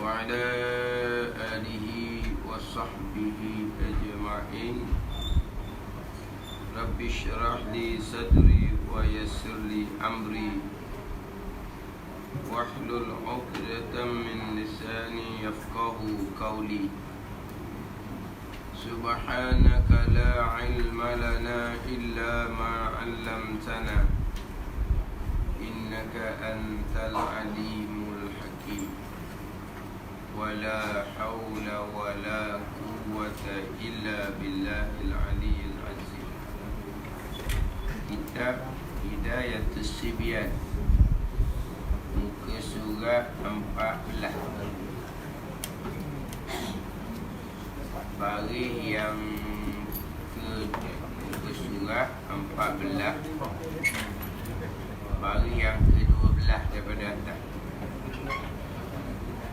وعلى آله وصحبه أجمعين. رب اشرح لي صدري ويسر لي أمري واحلل عقدة من لساني يفقه قولي. سبحانك لا علم لنا إلا ما علمتنا إنك أنت العليم الحكيم. ولا حول ولا قوة إلا بالله العلي العظيم. Kitab Hidayatus Sibyan, muka surah 14. Baris yang muka surah 14, baris yang ke-12 daripada atas.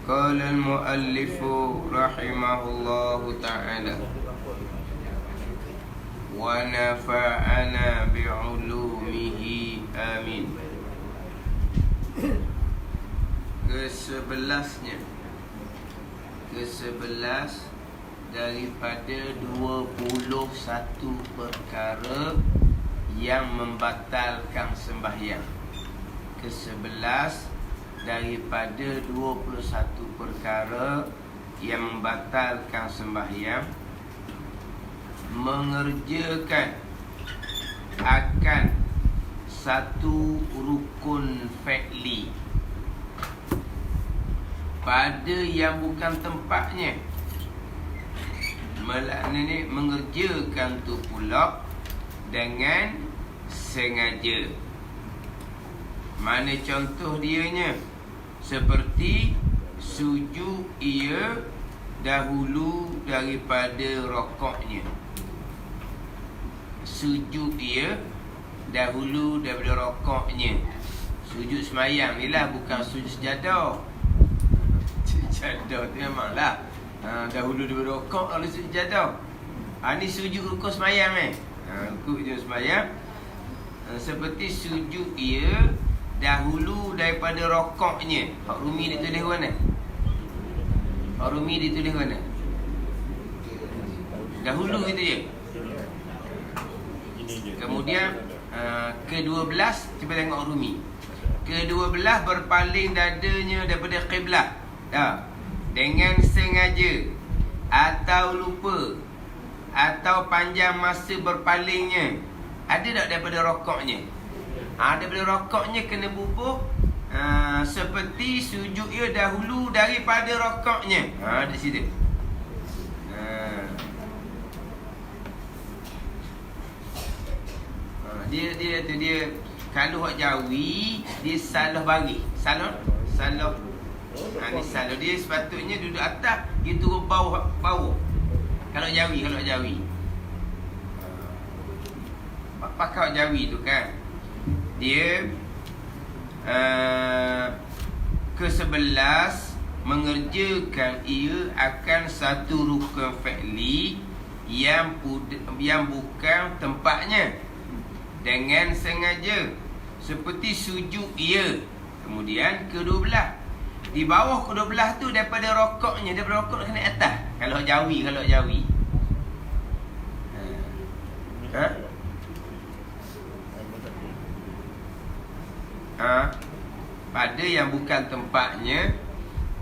Qala al-muallifu rahimahullahu ta'ala wa nafa'ana bi'ulumihi amin. Ke-11 daripada 21 perkara yang membatalkan sembahyang. Ke-11 daripada 21 perkara yang membatalkan sembahyang, mengerjakan akan satu rukun fi'li pada yang bukan tempatnya. Maknanya mengerjakan tu pula dengan sengaja. Mana contoh dianya? Seperti sujud ia dahulu daripada rokoknya. Sujud ia dahulu daripada rokoknya. Sujud semayang ni lah, bukan sujud sejadah. Sejadah tu memanglah dahulu daripada rokok kalau sujud sejadah. Ni sujud rukuk semayang rukuk je semayang. Seperti sujud ia dahulu daripada rokoknya. Hak Rumi ditulis mana? Hak Rumi ditulis mana? Dahulu gitu je. Kemudian ke-12, cuba tengok Rumi. Ke-12 berpaling dadanya daripada qiblah. Dengan sengaja atau lupa atau panjang masa berpalingnya. Ada tak daripada rokoknya? Daripada rokoknya kena bubuk. Seperti sujud ia dahulu daripada rokoknya. Di situ. Dia kalau hak Jawi dia salah baris. Salah. Ni salah. Dia sepatutnya duduk atas, dia turun bawah. Kalau Jawi. Pakai Jawi tu kan. Dia ke-11 mengerjakan ia akan satu rukun fi'li yang bukan tempatnya dengan sengaja, seperti sujud ia. Kemudian ke-12 di bawah ke-12 tu daripada rokoknya, daripada rokok kena atas. Kalau Jawi. Pada yang bukan tempatnya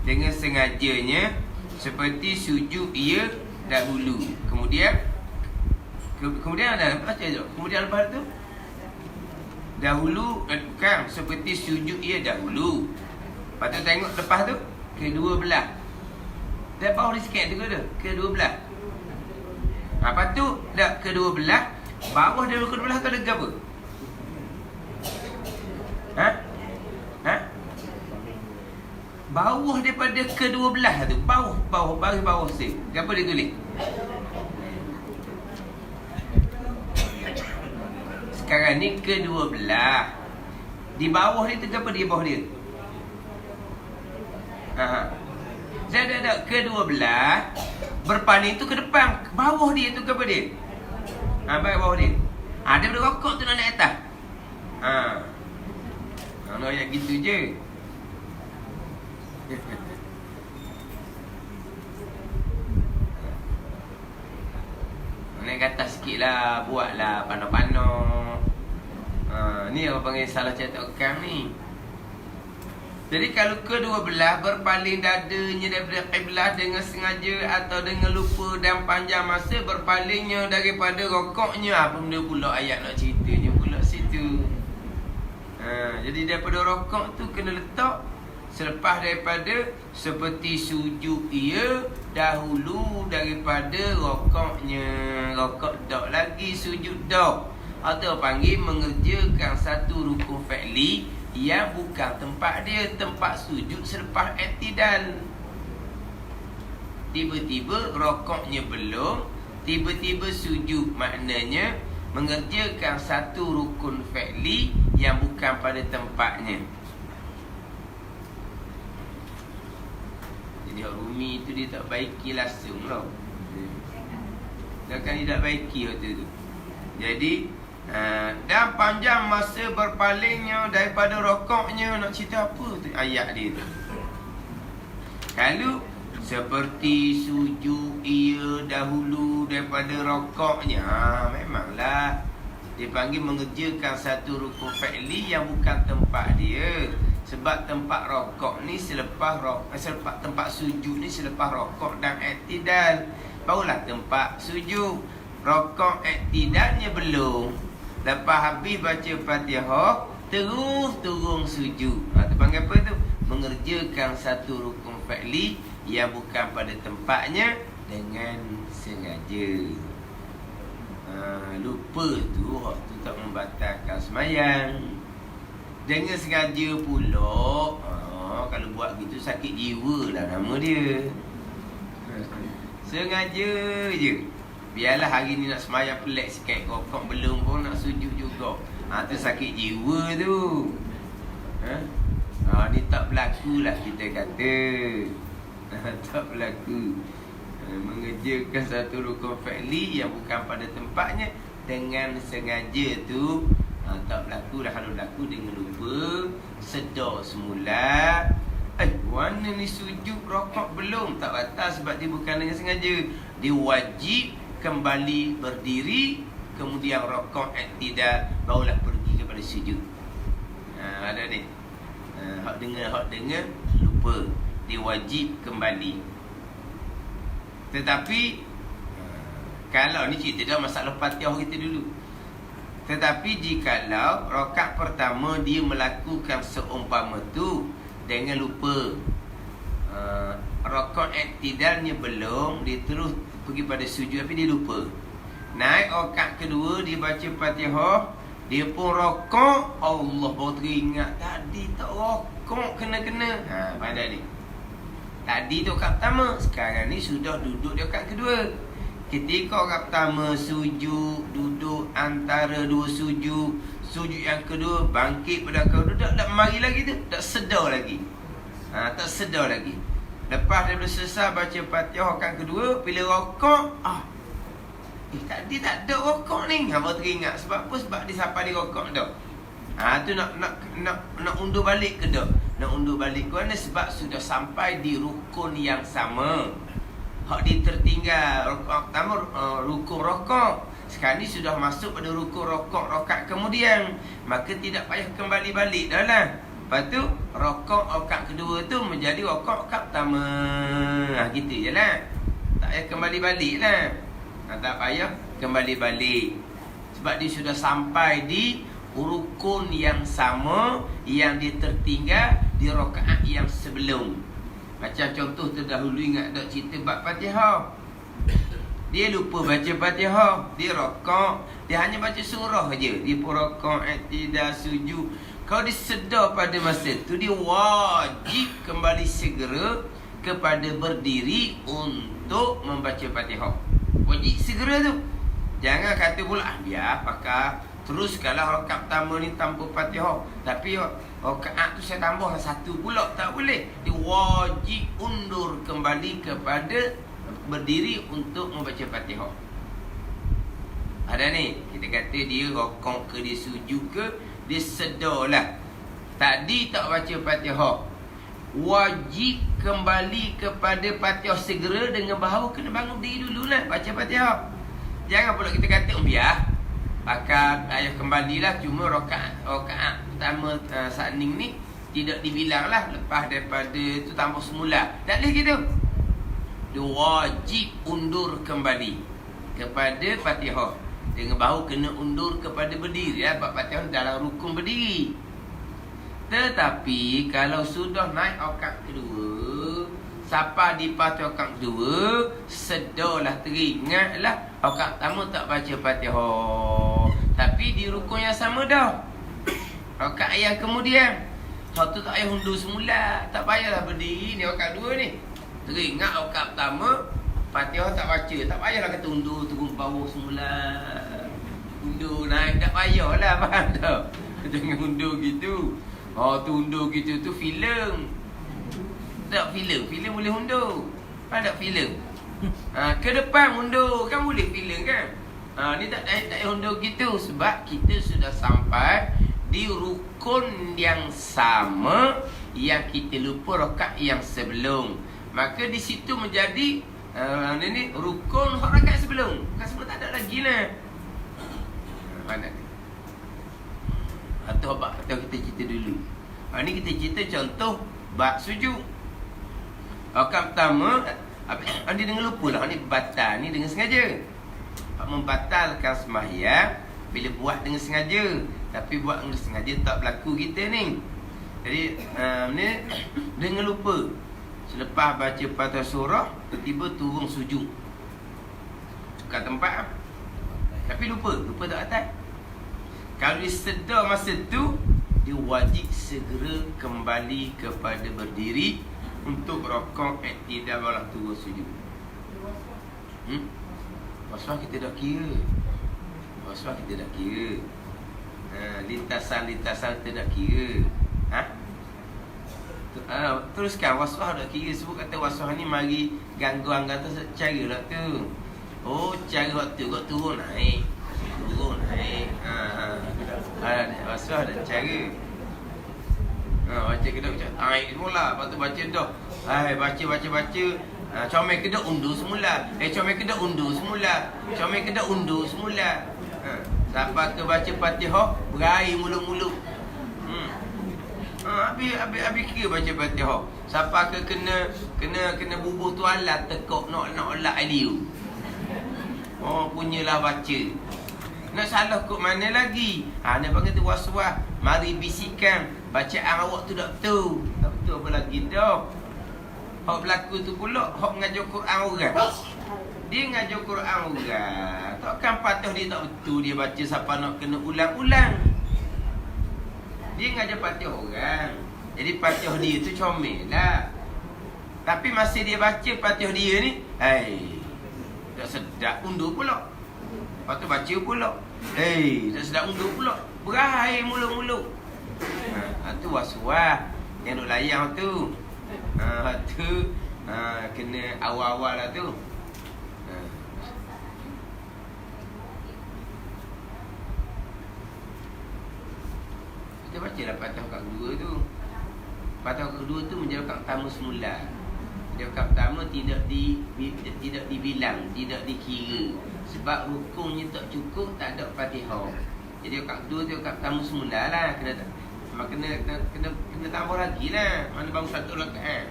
dengan sengajanya, seperti sujud ia dahulu. Kemudian ada apa je? Kemudian lepas tu dahulu bukan seperti sujud ia dahulu. Lepas tu tengok lepas tu ke-12. Dah bawah sikit tu ke-12. Lepas tu dah ke-12, bawah dari ke-12 tu ada apa? Bawah daripada ke-12 tu, baris bawah tu. Apa dia tulis? Sekarang ni ke-12. Di bawah dia tu apa di bawah dia? Dah ke-12 berpaling tu ke depan. Bawah dia tu apa dia? Bawah dia. Daripada rokok tu nak naik atas. Nak yang gitu je. naik kata sikit lah, buatlah pandang-pandang. Ni orang panggil salah cetak kam ni. Jadi kalau kedua belah berpaling dadanya daripada qiblah dengan sengaja atau dengan lupa dan panjang masa berpalingnya daripada rokoknya, apa benda pula ayat nak ceritanya pula situ. Jadi daripada rokok tu kena letak selepas daripada seperti sujud ia dahulu daripada rokoknya. Rokok dak lagi sujud dak. Atau panggil mengerjakan satu rukun fi'li yang bukan tempat dia, tempat sujud selepas i'tidal. Tiba-tiba rokoknya belum, tiba-tiba sujud, maknanya mengerjakan satu rukun fi'li yang bukan pada tempatnya. Jadi Rumi tu dia tak baiki langsung tau. Dia kan dia tak baiki waktu tu. Jadi dan panjang masa berpalingnya daripada rokoknya. Nak cerita apa tu ayat dia tu? Kalau seperti sujud ia dahulu daripada rokoknya, memanglah dipanggil mengerjakan satu rukun fi'li yang bukan tempat dia. Sebab tempat rokok ni selepas tempat sujud ni selepas rokok dan i'tidal. Barulah tempat sujud. Rokok i'tidalnya belum. Lepas habis baca Fatihah, terus turun sujud. Itu panggil apa tu? Mengerjakan satu rukun fi'li yang bukan pada tempatnya dengan sengaja. Lupa tu, waktu tak membatalkan semayang. Dengan sengaja pula. Kalau buat gitu sakit jiwa lah nama dia. Sengaja je. Biarlah hari ni nak semayang pelik sikit, rokok belum pun nak sujud juga. Tu sakit jiwa tu. Ni tak berlaku lah kita kata. Tak berlaku. Mengerjakan satu rukun fi'li yang bukan pada tempatnya dengan sengaja tu tak berlaku dah. Kalau berlaku dengan lupa, sedar semula, mana ni sujud rokok belum, tak batal sebab dia bukan dengan sengaja. Dia wajib kembali berdiri, kemudian rokok i'tidal, barulah pergi kepada sujud. Ada ni. Hak dengar lupa, dia wajib kembali. Tetapi kalau ni cerita dah masalah Fatihah kita dulu. Tetapi jikalau rakaat pertama dia melakukan seumpama tu dengan lupa, rakaat i'tidalnya belum, dia terus pergi pada sujud tapi dia lupa. Naik rakaat kedua dia baca Fatihah, dia pun rokok, Allah baru teringat tadi tak rokok kena-kena. Pandai ni. Tadi tu rakaat pertama, sekarang ni sudah duduk di rakaat kedua. Ketika rakaat pertama sujud, duduk antara dua sujud, sujud yang kedua bangkit pada kau duduk, tak mari lagi tu, tak sedar lagi. Tak sedar lagi. Lepas daripada selesai baca Fatihah rakaat kedua, bila rokok, tadi tak ada rokok ni. Baru teringat. Sebab apa? Sebab dia sampai di rokok dah. Tu nak undur balik ke tak? Nak undur balik kerana sebab sudah sampai di rukun yang sama. Hak dia tertinggal rukun pertama, rukun rokok. Sekarang ni sudah masuk pada rukun rokok rakaat kemudian, maka tidak payah kembali balik dah lah. Lepas tu rokok rakaat kedua tu menjadi rokok rakaat pertama. Gitu je lah. Tak payah kembali balik lah. Tak payah kembali balik. Sebab dia sudah sampai di rukun yang sama yang dia tertinggal di rakaat yang sebelum. Macam contoh terdahulu, ingat tak cerita bab Fatihah? Dia lupa baca Fatihah, dia rakaat, dia hanya baca surah aja. Dia pun rakaat, i'tidal, sujud. Kalau dia sedar pada masa tu, dia wajib kembali segera kepada berdiri untuk membaca Fatihah. Wajib segera tu. Jangan kata pula biar pakar teruskanlah rakaat pertama ni tanpa Fatihah, tapi rakaat tu saya tambah satu pula. Tak boleh. Dia wajib undur kembali kepada berdiri untuk membaca Fatihah. Ada ni, kita kata dia rokok ke, dia sujud ke, dia sedarlah tadi tak baca Fatihah, wajib kembali kepada Fatihah segera dengan bahawa kena bangun diri dulu lah baca Fatihah. Jangan pula kita kata biar pakai ayah kembalilah, cuma rakaat pertama sakning ni tidak dibilang lah lepas daripada tu tambah semula. Tak boleh gitu. Dia wajib undur kembali kepada Fatihah. Dengan bahu kena undur kepada berdiri ya, sebab Fatihah dalam rukun berdiri. Tetapi kalau sudah naik rakaat kedua, siapa di Fatihah rakaat kedua, sedarlah, teringatlah rakaat pertama tak baca Fatihah, tapi di rukun yang sama dah. Rakaat yang kemudian, satu tak payah undur semula, tak payahlah berdiri ni rakaat dua ni. Teringat rakaat pertama Fatihah tak baca, tak payahlah kata undur turun bawah semula. Undur naik tak payahlah, faham tak? Jangan undur gitu. Oh tu undur gitu tu filem. Tak filem boleh undur. Faham tak filem? Ke depan undur kan boleh filem kan? Ni tak undur gitu sebab kita sudah sampai di rukun yang sama yang kita lupa rakaat yang sebelum. Maka di situ menjadi ni rukun rakaat sebelum. Rakaat sebelum tak ada lagi lah. Mana? Atau kita cerita dulu. Ni kita cerita contoh bab sujud. Rakaat pertama dia dengan lupa lah, ni batal, ni dengan sengaja. Membatalkan sembahyang bila buat dengan sengaja. Tapi buat dengan sengaja tak berlaku kita ni. Jadi ni dengan lupa. Selepas baca Fatihah surah, tiba-tiba turun sujud kat tempat, tapi lupa tak atas. Kalau dia sedar masa tu, dia wajib segera kembali kepada berdiri untuk rakaat i'tidal baru turun sujud. Waswah kita dah kira. Lintasan kita dah kira. Teruskan waswah dah kira. Sebut kata waswah ni mari gangguan kata cara lah tu. Oh, cara waktu kau turun naik. Waswah dah cara. Baca kedok naik semula. Lepas tu baca dah. Baca. Comel kedok undur semula. Comel kedok undur semula. Sampai ke baca Fatihah berair mulu-mulu. Habis kira baca Fatihah. Sampai ke kena bubuh tualah tekok nak olak aliu. Oh, punyalah baca. Nak salah kok mana lagi? Nak panggil tu waswas. Mari bisikkan bacaan awak tu tak betul. Tak betul apa lagi dah. Hak berlaku tu pula hak mengajar Quran orang. Dia mengajar Quran orang. Takkan patah dia tak betul dia baca siapa nak kena ulang-ulang. Dia ngajar Fatihah orang. Jadi Fatihah dia tu comel lah. Tapi masa dia baca Fatihah dia ni, tak sedap undur pula. Lepas tu baca pula. Tak sedap undur pula. Berair mulu-mulu. Tu waswas yang duk layang tu. Tu kena awal-awal lah tu. Kita baca lah Fatihah kat kedua tu. Fatihah kat kedua tu menjadi rakaat pertama semula. Jadi rakaat pertama tidak dibilang, tidak dikira. Sebab rukunnya tak cukup, tak ada Fatihah. Jadi rakaat kedua tu rakaat pertama semula lah. Kena tambah lagi lah. Mana baru satu rakaat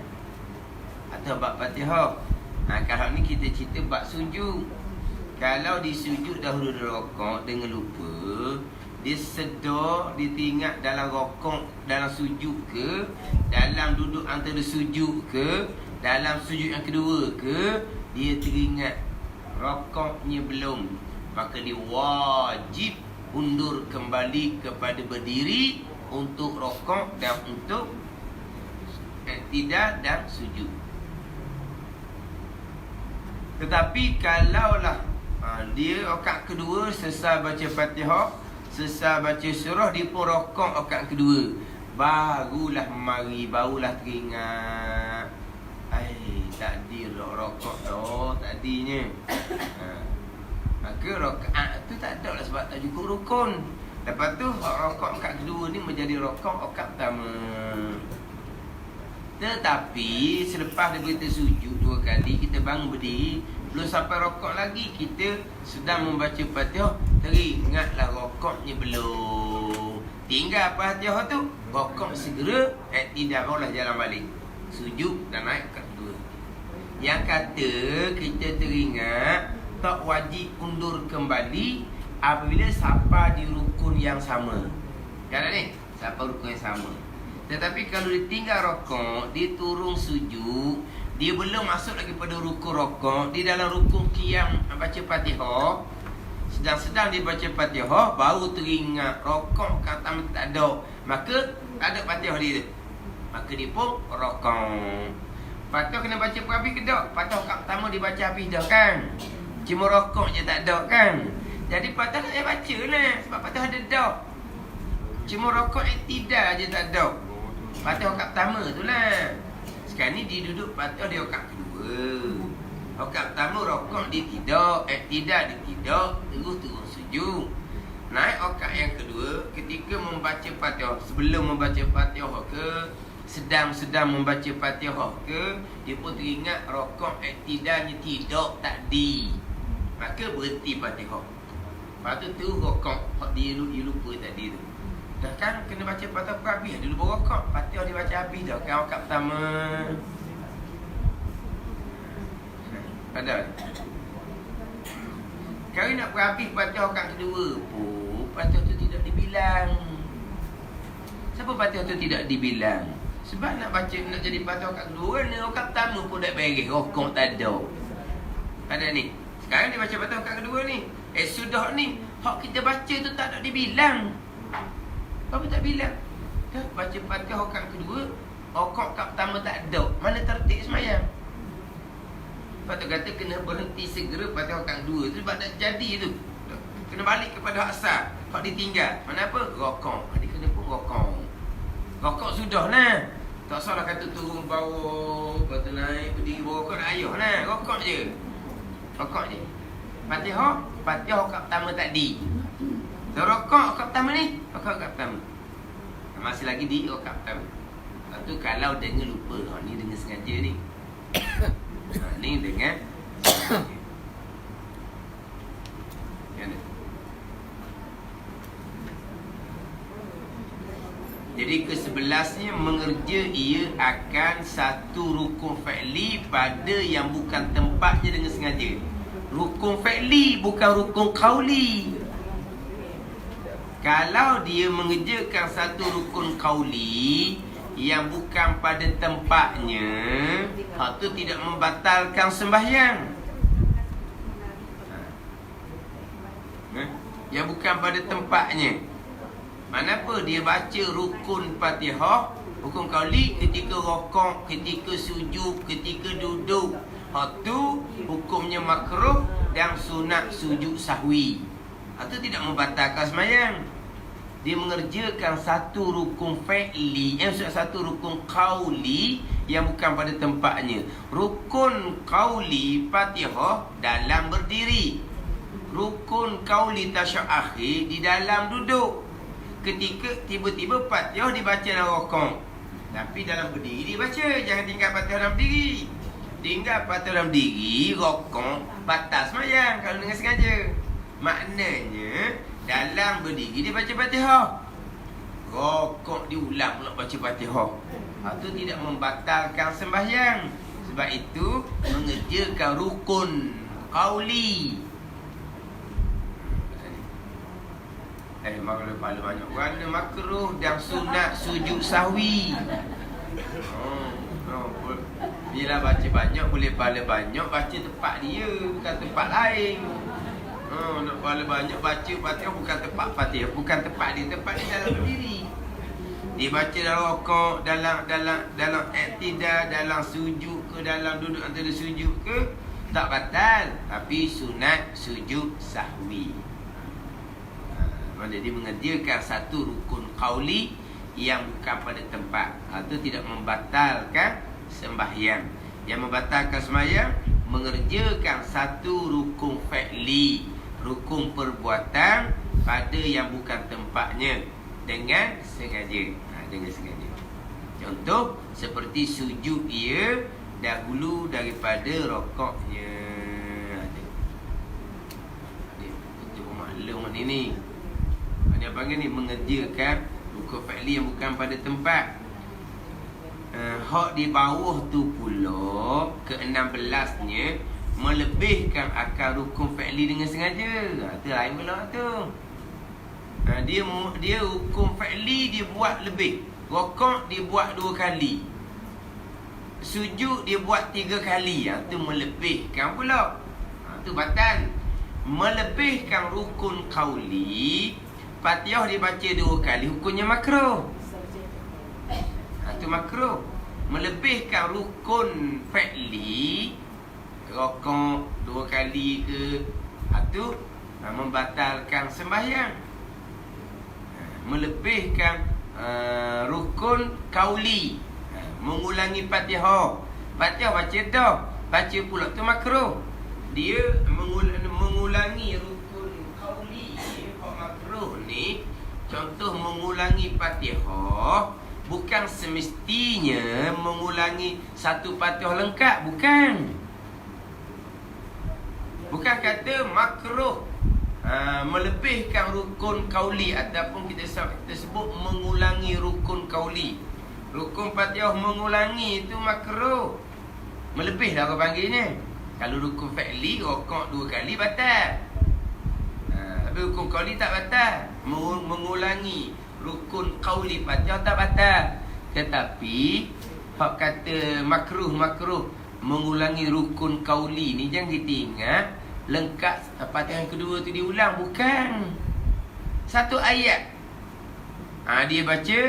atau bab Fatihah. Kalau ni kita cerita bab sujud. Kalau di sujud dahulu rakaat dengan lupa, dia sedar, dia teringat dalam rakaat, dalam sujud ke, dalam duduk antara sujud ke, dalam sujud yang kedua ke, dia teringat rakaatnya belum, maka dia wajib undur kembali kepada berdiri untuk rakaat dan untuk i'tidal dan sujud. Tetapi kalaulah dia rakaat kedua selesai baca Fatihah, selesai baca surah, dia pun rakaat rakaat kedua, barulah teringat tadi rakaat tadinya. Maka rakaat tu tak ada lah sebab tak cukup rukun. Lepas tu rakaat kedua ni menjadi rakaat pertama. Tetapi selepas dia berita sujud 2 kali, kita bangun berdiri, belum sampai rokok lagi, kita sedang membaca Fatihah, teringatlah rokoknya belum. Tinggal Fatihah tu, rokok segera, tidak barulah jalan balik, sujud dan naik ke kedua. Yang kata kita teringat, tak wajib undur kembali apabila sampai di rukun yang sama. Kan ni? Sampai rukun yang sama. Tetapi kalau dia tinggal rokok, dia turun sujud, dia belum masuk lagi pada rukun rokok, di dalam rukun qiyam baca Fatihah, sedang-sedang dia baca Fatihah, baru teringat rokok kata tak ada, maka ada Fatihah dia, maka dia pun rokok. Fatihah kena baca habis ke tak? Fatihah kat pertama dia baca habis dah kan, cuma rokok je tak ada kan. Jadi Fatihah saya baca lah, sebab Fatihah ada dah, cuma rokok tidak je tak ada. Fatihah kat pertama tu lah. Sekarang ni dia duduk Fatihah dia rakaat kedua. Rakaat pertama rokok dia tidak, tidak dia tidak, terus turun sujud. Naik rakaat yang kedua, ketika membaca Fatihah, sebelum membaca Fatihah ke, sedang membaca Fatihah ke, dia pun teringat rokok tidaknya tidak tadi, maka berhenti Fatihah. Lepas tu rokok dia lupa tadi tu. Dah kan kena baca Fatihah habis, dulu baru rokok. Fatihah dia baca habis dah kan rakaat pertama. Ada. Kalau nak habis Fatihah rakaat kedua, Fatihah tu tidak dibilang. Siapa Fatihah tu tidak dibilang? Sebab nak baca, nak jadi Fatihah rakaat kedua, rakaat pertama pun dah beres, rokok tak ada. Ada ni. Sekarang dia baca Fatihah rakaat kedua ni. Sudah ni, hak kita baca tu tak ada dibilang. Apa tak bilang? Tak baca Fatihah rakaat kedua, rakaat pertama tak ada. Mana tertib semayang? Lepas tu kata kena berhenti segera Fatihah rakaat kedua tu sebab tak jadi tu. Kena balik kepada asal. Hak ditinggal. Mana apa? Rakaat. Dia kena pun rakaat. Rakaat sudah lah. Tak salah kata turun bawah, lepas tu naik berdiri bawah, kau nak ayuh lah. Rakaat je. Rakaat je. Fatihah rakaat pertama tadi. Rokok rakaat pertama ni, rokok rakaat pertama. Masih lagi di rakaat pertama. Lepas tu kalau dengar lupa, ni dengar sengaja ni. Ni dengar sengaja. Jadi ke-11-nya, mengerja ia akan satu rukun fi'li pada yang bukan tempatnya dengan sengaja. Rukun fi'li bukan rukun qauli. Kalau dia mengerjakan satu rukun qauli yang bukan pada tempatnya, hak tu tidak membatalkan sembahyang. Yang bukan pada tempatnya. Manapa dia baca rukun Fatihah, rukun qauli ketika rokok, ketika sujud, ketika duduk, hak tu hukumnya makruh dan sunat sujud sahwi. Hak tu tidak membatalkan sembahyang. Dia mengerjakan satu rukun fi'li, satu rukun qauli yang bukan pada tempatnya. Rukun qauli Fatihah dalam berdiri. Rukun qauli tasyahud akhir di dalam duduk. Ketika tiba-tiba Fatihah dibaca dalam rukuk, tapi dalam berdiri dibaca. Jangan tinggal Fatihah dalam berdiri. Tinggal Fatihah dalam berdiri, rukuk, batas sembahyang kalau dengan sengaja. Maknanya dalam berdiri dia baca Fatihah, rokok diulang pula baca Fatihah. Itu tidak membatalkan sembahyang. Sebab itu mengerjakan rukun qauli. Makluh pahala banyak warna makruh dan sunat sujud sahwi. Bila baca banyak boleh pahala banyak, baca tempat dia bukan tempat lain. Nak pahala banyak baca Fatihah bukan tempat Fatihah, bukan tempat dia dalam berdiri. Dia baca dalam rukuk, dalam iktidal, dalam sujud ke, dalam duduk antara sujud ke, tak batal, tapi sunat sujud sahwi. Jadi mengerjakan satu rukun qauli yang bukan pada tempat, itu tidak membatalkan sembahyang. Yang membatalkan sembahyang mengerjakan satu rukun fi'li, rukun perbuatan pada yang bukan tempatnya dengan sengaja. Dengan sengaja. Contoh seperti sujud ia dahulu daripada rokoknya. Itu maklum ni. Dia panggil ni mengerjakan rukun fi'li yang bukan pada tempat. Hak di bawah tu pula ke-16-nya melebihkan akal rukun fi'li dengan sengaja. Itu lain pula tu. Dia rukun fi'li dia buat lebih. Rokok dia buat 2 kali. Sujud dia buat 3 kali. Itu melebihkan pula. Itu batal. Melebihkan rukun qauli, Fatihah dia baca 2 kali, hukumnya makruh. Itu makruh. Melebihkan rukun fi'li, rokok 2 kali ke, itu membatalkan sembahyang. Melebihkan rukun qauli, mengulangi Fatihah. Fatihah baca dah, baca pula tu makruh. Dia mengulangi rukun qauli. Makruh ni contoh mengulangi Fatihah, bukan semestinya mengulangi satu Fatihah lengkap, bukan. Bukan kata makruh melebihkan rukun qauli ataupun kita sebut mengulangi rukun qauli. Rukun Fatihah mengulangi itu makruh. Melebih lah orang panggilnya. Kalau rukun fi'li rokok 2 kali batal. Tapi rukun qauli tak batal. Mengulangi rukun qauli Fatihah tak batal. Tetapi hak kata makruh mengulangi rukun qauli ni jangan kita ingat lengkap Fatihah yang kedua tu diulang, bukan. Satu ayat dia baca.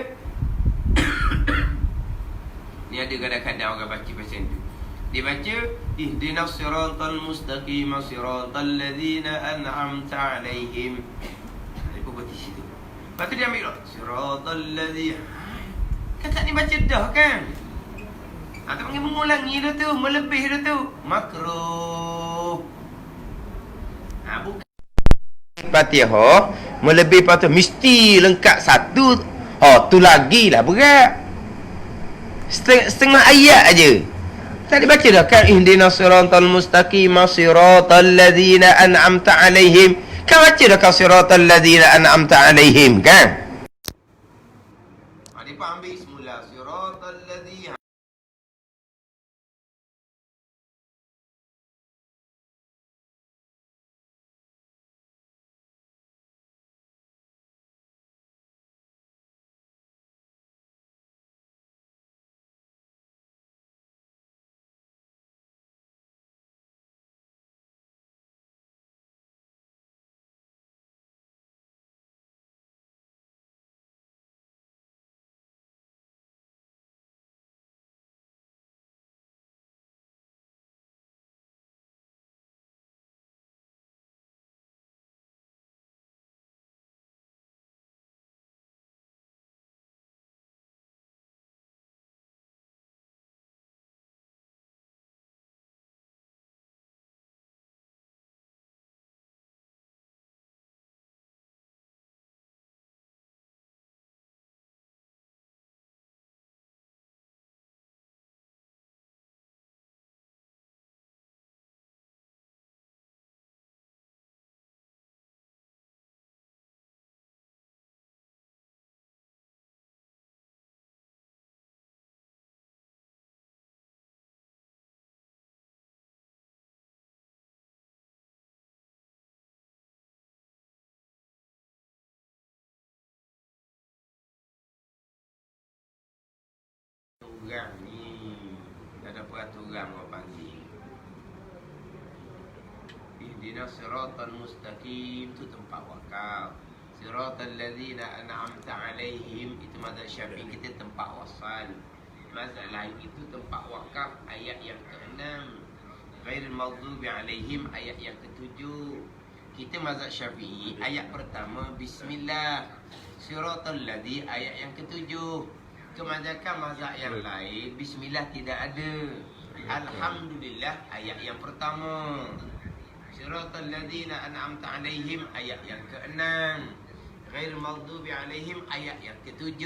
Ni ada kadang-kadang orang baca pasal tu. Dia baca ihdinas siratal mustaqim siratal ladzina an'amta alaihim. Dia pun baca situ. Lepas tu dia ambil siratal ladzina. Kakak ni baca dah kan? Atau panggil mengulangi dah tu, melebih dah tu, makruh. Bukan Fatihah melebih Fatihah mesti lengkap satu. Tu lagi lah berat. Setengah ayat aja. Tak dibaca dah kan ihdinas siratal mustaqim siratal ladzina an'amta alaihim. Kan baca dah kan siratal ladzina an'amta alaihim kan? Dia pun ambil semula siratal ladzina. Orang ni ada peraturan orang panggil ihdinas siratal mustaqim tu tempat wakaf. Siratal ladzina an'amta alaihim itu mazhab Syafi'i, kita tempat wasal. Mazhab lain itu tempat wakaf ayat yang ke-6. Ghairil maghdubi alaihim ayat yang ke-7. Kita mazhab Syafi'i ayat pertama bismillah. Siratal ladzi ayat yang ke-7. Kebanyakan mazhab yang lain bismillah tidak ada. Alhamdulillah ayat yang pertama. Siratal ladzina an'amta alaihim ayat yang ke-6. Ghairil maghdubi alaihim ayat yang ke-7.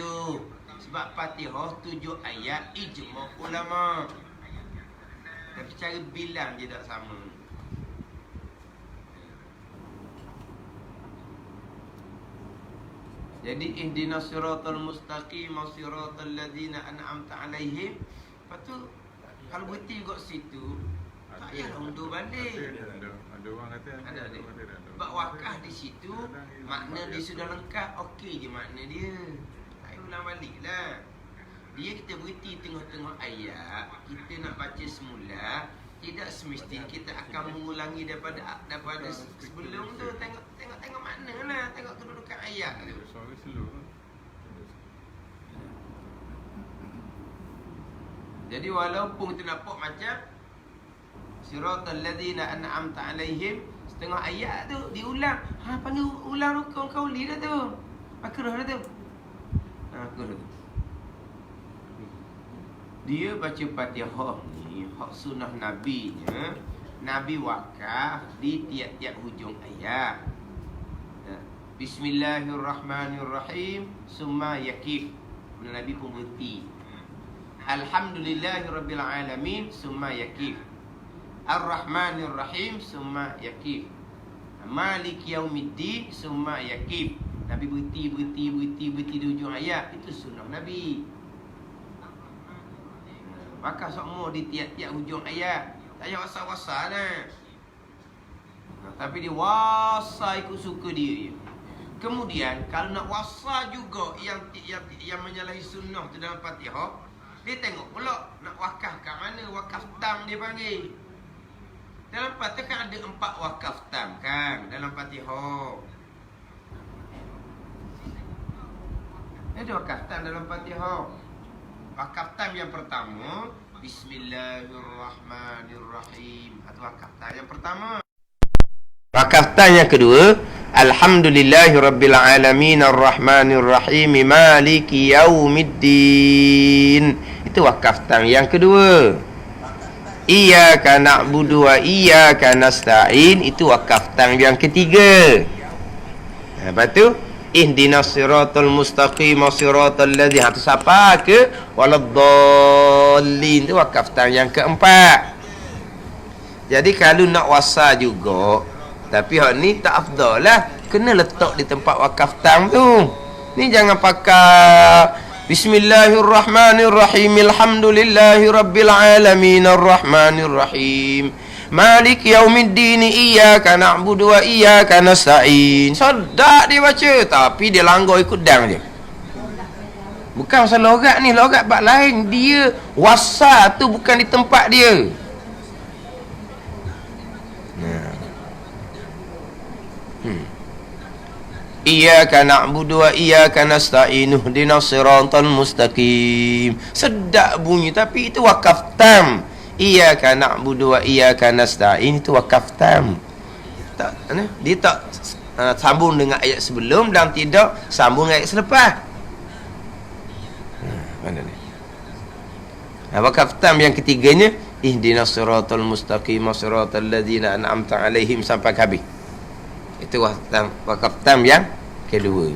Sebab Fatihah 7 ayat ijma' ulama. Tapi cara bilang je tak sama. Jadi ihdinas siratal mustaqim siratal ladzina an'amta alaihim. Lepas tu kalau berhenti kat situ, tak payah undur balik. Ada orang kata Ada. Sebab wakaf di situ, makna dia sudah lengkap. Okey je makna dia. Tak payah ulang balik lah. Dia kita berhenti tengah-tengah ayat, kita nak baca semula, tidak semestinya kita akan mengulangi daripada sebelum tu. Tengok makna lah, tengok kedudukan ayat tu. Suara slow. Jadi walaupun kita nampak macam siratal ladzina an'amta alaihim, setengah ayat tu diulang. Panggil ulang rukun qauli dah tu. Makruh dah tu. Makruh tu. Dia baca Fatihah ni hak sunnah nabinya, Nabi wakaf di tiap-tiap hujung ayat. Bismillahirrahmanirrahim, summa yakif. Nabi pun berhenti. Alhamdulillahirabbil alamin, summa yakif. Ar-Rahmanirrahim, summa yakif. Maliki yaumiddin, summa yakif. Nabi berhenti di hujung ayat. Itu sunnah Nabi. Maka semua di tiap-tiap hujung ayat. Tak payah wasal-wasal lah. Tapi dia wasal ikut suka dia. Kemudian kalau nak wasal juga yang menyalahi sunnah tu dalam Fatihah, dia tengok pula nak wakaf kat mana. Wakaf tam dia panggil. Dalam Fatihah kan ada 4 wakaf tam kan dalam Fatihah. Ada wakaf tam dalam Fatihah. Wakaf tam yang pertama, Bismillahirrahmanirrahim. Itu wakaf tam yang pertama. Wakaf tam yang kedua, Alhamdulillahirabbil alamin arrahmanirrahim maliki yaumiddin. Itu wakaf tam yang kedua. Iyyaka na'budu wa iyyaka nasta'in. Itu wakaf tam yang ketiga. Lepas tu ihdinas siratal mustaqim siratal ladzina, tu siapa ke waladdallin. Tu wakaf tam yang keempat. Jadi kalau nak wasal juga, tapi hak ni tak afdal lah, kena letak di tempat wakaf tam tu. Ni jangan pakai Bismillahirrahmanirrahim, alhamdulillahirabbil alamin arrahmanirrahim Maliki yaumiddin, iyyaka na'budu wa iyyaka nasta'in. Sedap dia baca, tapi dia langgar ikut dang dia. Bukan pasal logat ni, logat bab lain. Dia wasal tu bukan di tempat dia. Iyyaka na'budu wa iyyaka nasta'in ihdinas siratal mustaqim. Sedap bunyi, tapi itu wakaf tam. Iyyaka na'budu wa iyyaka nasta'in, itu wakaf tam. Tak, dia tak sambung dengan ayat sebelum dan tidak sambung dengan ayat selepas. Mana ni? Wakaf tam yang ketiganya, ihdinas siratal mustaqim siratal ladzina an'amta alaihim, sampai habis. Itu wakaf tam yang kedua.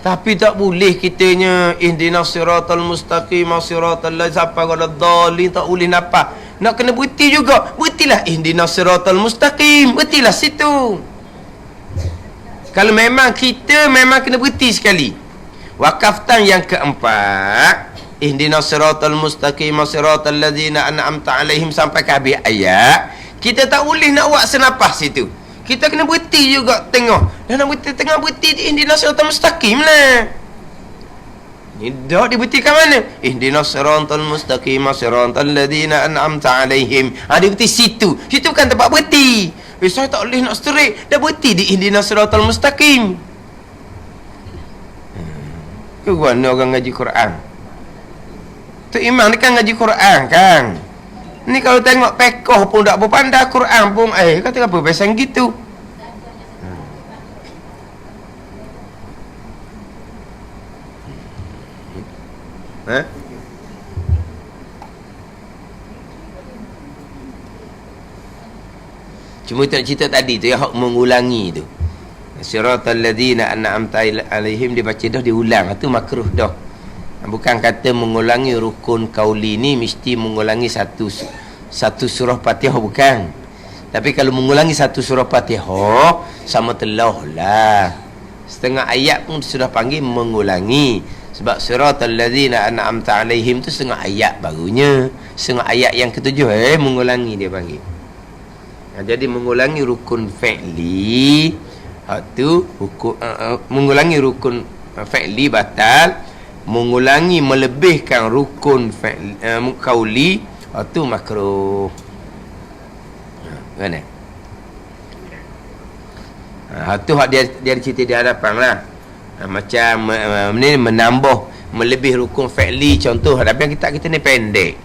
Tapi tak boleh kitanya ihdinas siratal mustaqim siratal ladzina sampai kepada dhalin, tak boleh nafas. Nak kena berhenti juga. Berhentilah ihdinas siratal mustaqim. Berhentilah situ. Kalau memang kita memang kena berhenti sekali. Wakaf tam yang keempat, ihdinas siratal mustaqim siratal ladzina an'amta alaihim, sampai ke habis ayat. Kita tak boleh nak buat senapas situ. Kita kena berhenti juga tengok. Dan nak berhenti, tengah berhenti di ihdinas siratal mustaqim lah. Ni dah dibuktikan mana? Ihdinas siratal mustaqim siratal ladzina an'amta alaihim. Dia berhenti situ. Situ bukan tempat berhenti. Saya tak boleh nak straight. Dah berhenti di ihdinas siratal mustaqim. Ke mana orang ngaji Quran? Tu imam ni kan ngaji Quran kan. Ni kalau tengok pekoh pun tak berpandai Quran pun kata apa pasal gitu. Cuma tak cerita tadi tu yang hak mengulangi tu. Siratal ladzina an'amta alaihim dibaca dah diulang. Itu makruh dah. Bukan kata mengulangi rukun qauli ni mesti mengulangi satu surah Fatihah, bukan. Tapi kalau mengulangi satu surah Fatihah sama telah lah. Setengah ayat pun sudah panggil mengulangi. Sebab siratal ladzina an'amta alaihim tu setengah ayat barunya. Setengah ayat yang ketujuh mengulangi dia panggil. Jadi mengulangi rukun fi'li tu mengulangi rukun fi'li batal, mengulangi melebihkan rukun qauli tu makruh. Mana? Tu hak dia cerita di hadapan lah. Macam ni menambah melebih rukun fi'li, contoh hadapan kita ni pendek.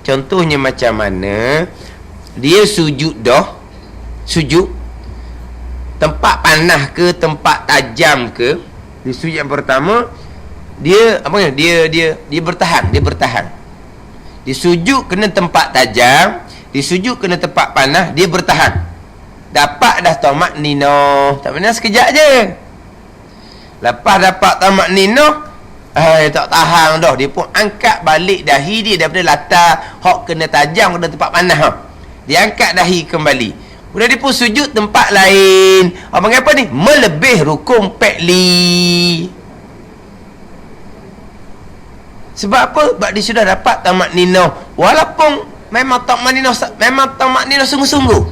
Contohnya macam mana dia sujud dah, sujud tempat panah ke tempat tajam ke, di sujud yang pertama dia dia bertahan, di sujud kena tempat tajam, di sujud kena tempat panah, dia bertahan. Dapat dah tamak nino, tak benar sekejap je. Lepas dapat tamak nino, tak tahan dah, dia pun angkat balik dahi dia daripada latar hok kena tajam kena tempat panah. Dia angkat dahi kembali. Udah dia pun sujud tempat lain. Abang apa ni? Melebih rukun fi'li. Sebab apa? Sebab dia sudah dapat tamak nino. Walaupun memang tamak nino sungguh-sungguh.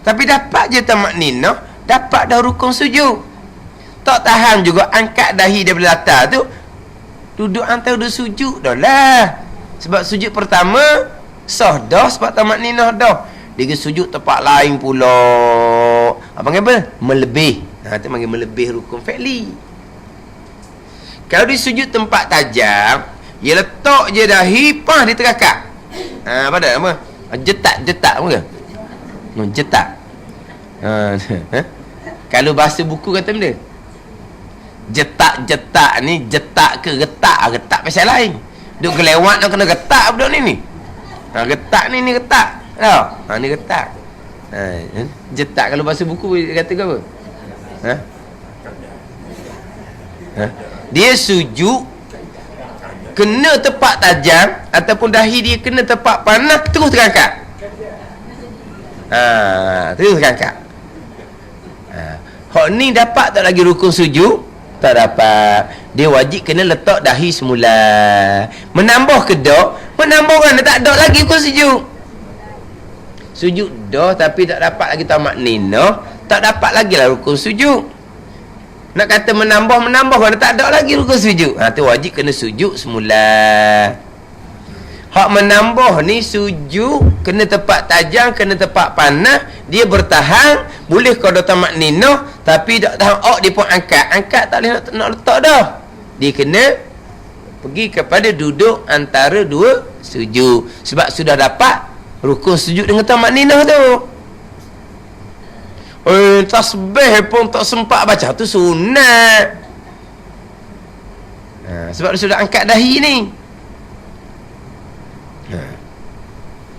Tapi dapat je tamak nino, dapat dah rukun sujud. Tak tahan juga angkat dahi daripada latar tu. Duduk antara dua sujud dah lah. Sebab sujud pertama sah dah sebab tamak nino dah. Dia sujud tempat lain pula. Abang apa? Melebih. Itu panggil melebih rukun fi'li. Kalau dia sujud tempat tajam, dia letak je dahi, dia terakak. Apa dah apa? Jetak apa ke? Jetak. Kalau bahasa buku kata benda. Jetak ni jetak ke getak pasal lain. Duk kelewat nak kena getak budak ni. Getak ni getak. Ni getak. Jetak kalau bahasa buku kata ke apa? Dia sujud kena tempat tajam ataupun dahi dia kena tempat panah, terus terangkat. Terus terangkat. Hak ni dapat tak lagi rukun sujud? Tak dapat. Dia wajib kena letak dahi semula. Menambah ke tak? Menambah kan tak ada lagi rukun sujud. Sujud dah tapi tak dapat lagi tamak nino, tak dapat lagi lah rukun sujud. Nak kata menambah kan tak ada lagi rukun sujud. Tu wajib kena sujud semula. Hak menambah ni sujud kena tempat tajam, kena tempat panah, dia bertahan, boleh kalau tamak nino, tapi tak tahan dia pun angkat tak boleh nak letak dah. Dia kena pergi kepada duduk antara dua sujud. Sebab sudah dapat rukun sujud dengan tamak ninah tu. Tasbih pun tak sempat baca, tu sunat. Sebab dia sudah angkat dahi ni.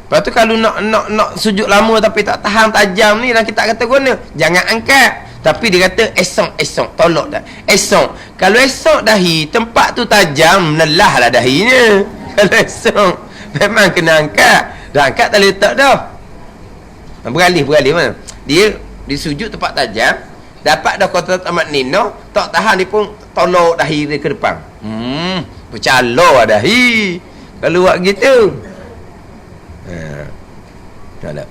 Lepas tu kalau nak sujud lama tapi tak tahan tajam ni, dan kita kata guna, jangan angkat. Tapi dia kata esok tolak dah. Esok. Kalau esok dahi tempat tu tajam, lelah lah dahinya. Kalau esok memang kena angkat. Dah angkat tak boleh letak dah. Beralih mana? Dia sujud tempat tajam, dapat dah kota tamat nino, tak tahan dia pun tolak dahi dia ke depan. Bercalor dahi. Kalau buat gitu. Tak ada.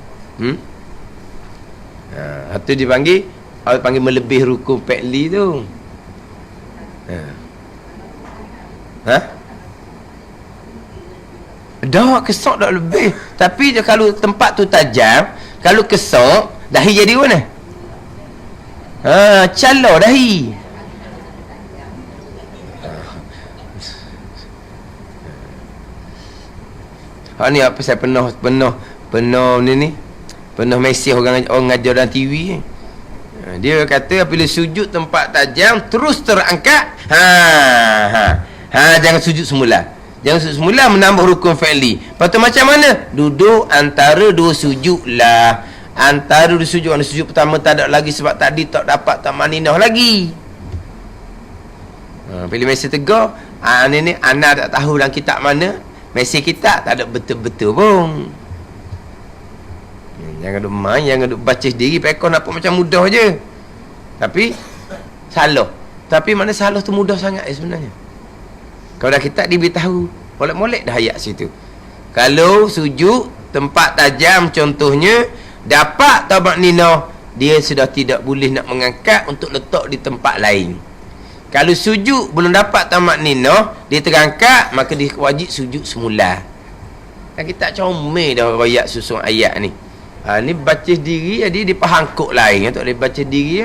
Itu dipanggil, orang panggil melebih rukun fi'li tu. Dah kesok dah lebih. Tapi kalau tempat tu tajam, kalau kesok, dahi jadi mana? Calor dahi. Ni apa saya penuh ni penuh mesej orang ngajar dalam TV. Dia kata apabila sujud tempat tajam terus terangkat, jangan sujud semula. Jangan sujud semula, menambah rukun fi'li. Lepas tu macam mana? Duduk antara dua sujud lah. Antara dia sujud dengan sujud pertama tak ada lagi, sebab tadi tak dapat tamanninah lagi. Bila mesej tegur, ni ana tak tahu dalam kitab mana. Mesej kita tak ada betul-betul pun. Jangan duk main, jangan duk baca sendiri, pekor nampak macam mudah je. Tapi salah. Tapi mana salah tu mudah sangat sebenarnya. Kalau dah kitab dia beritahu, molek-molek dah ayat situ. Kalau sujud tempat tajam contohnya, dapat tamakninah, dia sudah tidak boleh nak mengangkat untuk letak di tempat lain. Kalau sujud belum dapat tamakninah, dia terangkat, maka dia wajib sujud semula. Dan kita comel dah ayat susun ayat ni. Ni baca sendiri, jadi dia faham kod lain. Tak boleh baca sendiri.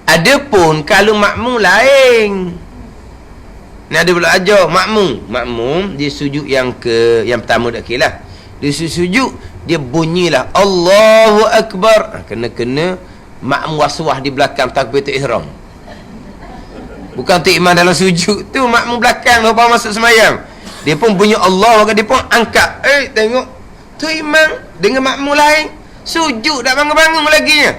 Adapun kalau makmum lain, ni ada pula ajar makmum dia sujud yang pertama dah lah. Dia sujud, dia bunyilah Allahu Akbar. Kena makmum waswah di belakang takbiratul ihram. Bukan tu imam dalam sujud tu, makmum belakang lepas masuk sembahyang. Dia pun bunyi Allah, maka dia pun angkat. Tengok tu imam dengan makmum lain sujud dah bangun-bangun lagi nya.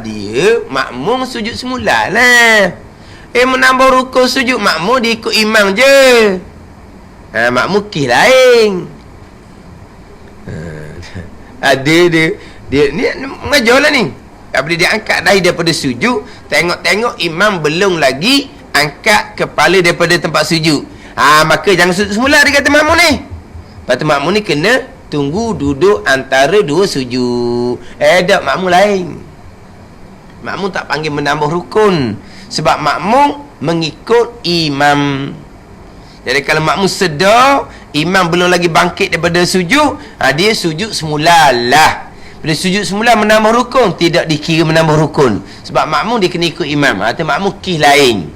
Dia makmum sujud semula lah. Menambah rukun sujud makmum dia ikut imam je. Makmum kis lain. Ada dia ni mengajarlah ni. Apabila dia angkat dahi daripada sujud, tengok-tengok imam belum lagi angkat kepala daripada tempat sujud. Maka jangan sujud semula, dia kata makmum ni. Lepas tu makmum ni kena tunggu duduk antara dua sujud. Tak makmum lain. Makmum tak panggil menambah rukun, sebab makmum mengikut imam. Jadi kalau makmum sedar imam belum lagi bangkit daripada sujud, dia sujud semulalah. Bila sujud semula menambah rukun, tidak dikira menambah rukun, sebab makmum dia kena ikut imam. Atau makmum kis lain.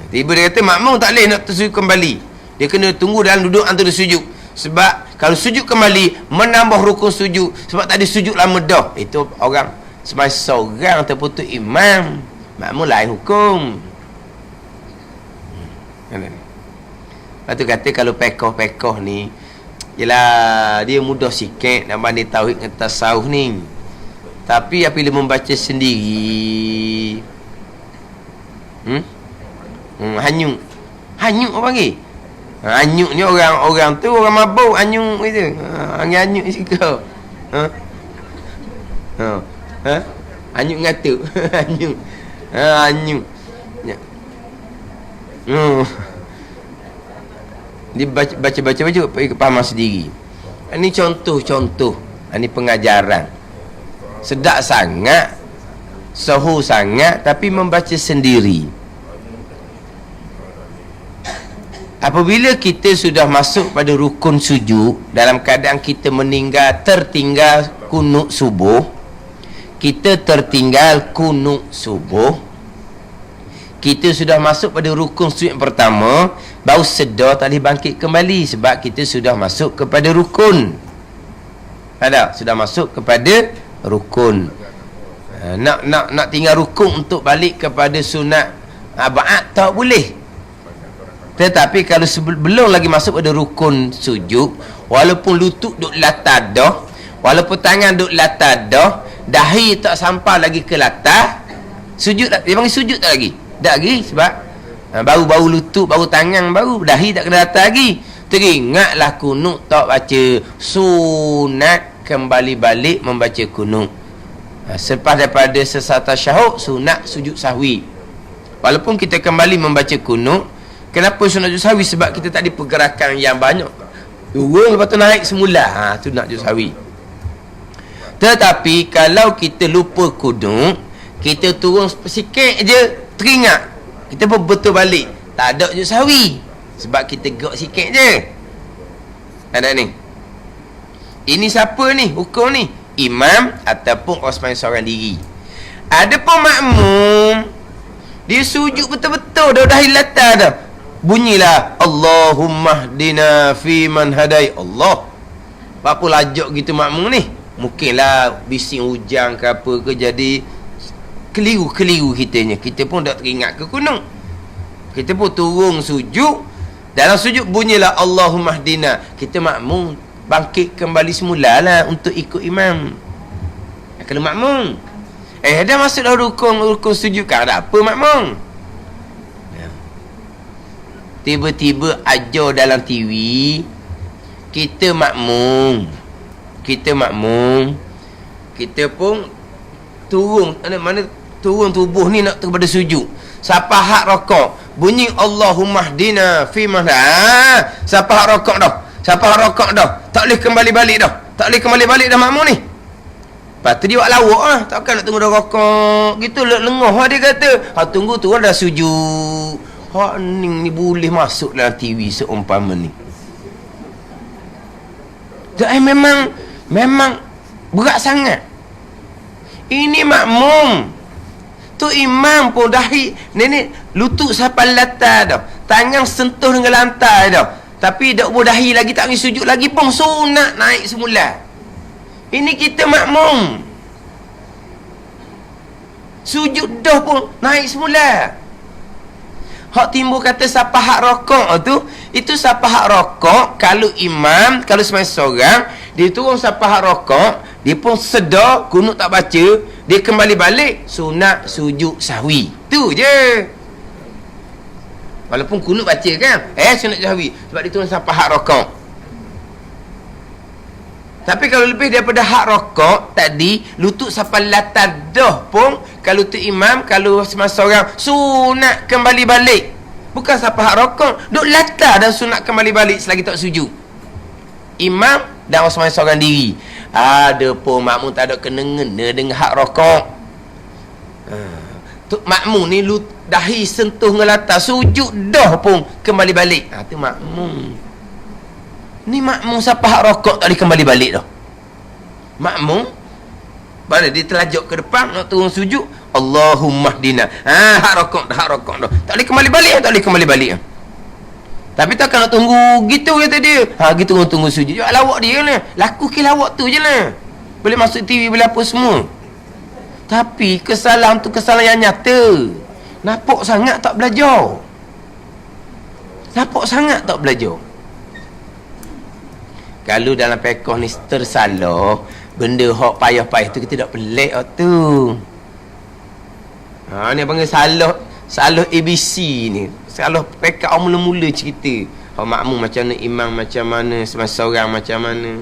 Tiba dia kata makmum tak boleh nak tersujud kembali, dia kena tunggu dalam duduk antara sujud. Sebab kalau sujud kembali menambah rukun sujud, sebab tadi sujud lama dah. Itu orang semasa seorang terputus imam, makmum lain hukum. Lepas tu kata kalau pekoh-pekoh ni, yelah dia mudah sikit nak banding tauhid dengan tasawuf ni. Tapi apabila membaca sendiri, hanyut apa panggil? Hanyut ni orang tu orang mabuk hanyut gitu. Angin hanyut sikit. Hanyut ngatuk. Hanyut. Dia baca faham sendiri. Ini contoh. Ini pengajaran. Sedap sangat, sahur sangat, tapi membaca sendiri. Apabila kita sudah masuk pada rukun sujud, dalam keadaan kita tertinggal kunut subuh, kita sudah masuk pada rukun sujud yang pertama, baru sedar tak boleh bangkit kembali, sebab kita sudah masuk kepada rukun. Sudah masuk kepada rukun. Nak tinggal rukun untuk balik kepada sunat ba'at tak boleh. Tetapi kalau belum lagi masuk pada rukun sujud, walaupun lutut duk latar dah, walaupun tangan duk latar dah, dahi tak sampai lagi ke latar, sujud tak? Dia panggil sujud tak lagi? Tak lagi, sebab baru lutut, baru tangan, baru dahi tak kena latar lagi. Teringatlah kunut tak baca. Sunat kembali balik membaca kunut. Selepas daripada selesai tasyahud, sunat sujud sahwi. Walaupun kita kembali membaca kunut. Kenapa sunat sujud sahwi? Sebab kita tadi pergerakan yang banyak, turun lepas tu naik semula. Tu nak sujud sahwi. Tetapi kalau kita lupa kunut, kita turun sikit je, teringat, kita pun betul balik, tak ada sujud sahwi, sebab kita gerak sikit je. Ada ni. Ini siapa ni? Hukum ni imam ataupun orang sembahyang seorang diri. Ada pun makmum, dia sujud betul-betul dah hilatar dah. Bunyilah Allahumma hdina fi man hadai. Allah. Apa lajak gitu makmum ni? Mungkinlah bising hujan ke apa ke, jadi keliru kitanya. Kita pun tak teringat ke kunut. Kita pun turun sujud, Dalam sujud bunyilah Allahumma hdina. Kita makmum bangkit kembali semula lah untuk ikut imam. Kalau makmum dah masuk dah rukun sujud kan, ada apa makmum? Tiba-tiba ajar dalam TV, kita makmum, kita pun turun mana turun tubuh ni nak kepada sujud. Siapa hak rokok bunyi Allahumma hdina fi man. Siapa hak rokok dah, tak boleh kembali balik dah makmum ni. Lepas tu dia buat lawak lah, takkan nak tunggu dah rokok gitu, lengah lah dia kata. Tunggu turun dah sujud. Hak ni boleh masuk dalam TV seumpama ni. Memang berat sangat. Ini makmum. Tu imam pun dahi nenek lutut sampai lantai dah. Tangan sentuh dengan lantai dah. Tapi dak dahi lagi, tak pergi sujud lagi pun sunat naik semula. Ini kita makmum. Sujud dah pun naik semula. Hak timbul kata siapa hak rokok tu, itu siapa hak rokok kalau imam, kalau sembahyang seorang, dia turun siapa hak rokok, dia pun sedar kunut tak baca, dia kembali balik sunat sujud sahwi. Tu je. Walaupun kunut baca kan, sunat sahwi sebab dia turun siapa hak rokok. Tapi kalau lebih daripada hak rokok tadi, lutut sampai latar dah pun, kalau tu imam, kalau semasa orang sunat kembali balik. Bukan sampai hak rokok, duk latar dan sunat kembali balik selagi tak sujud. Imam dan semasa orang diri. Ada pun makmum tak ada kena-ngena dengan hak rokok. Tu makmum ni dahi sentuh dengan latar, sujud dah pun kembali balik. Tu makmum. Ni makmum siapa hak rokok tak boleh kembali balik dah. Makmum bila dia terlajak ke depan nak turun sujud, Allahumma hdina. Hak rokok dah. Tak boleh kembali balik. Tapi takkan nak tunggu gitu kata dia. Gitu tunggu sujud. Jawab lawak dia lah. Laku ke lawak tu je lah. Boleh masuk TV, boleh apa semua. Tapi kesalahan tu kesalahan yang nyata. Nampak sangat tak belajar. Kalau dalam pekoh ni tersalah, benda hak payah-payah tu kita tak pelik tu. Ni panggil salah ABC ni. Salah pekoh mula-mula cerita. Hak makmum macam mana, imam macam mana, semasa orang macam mana.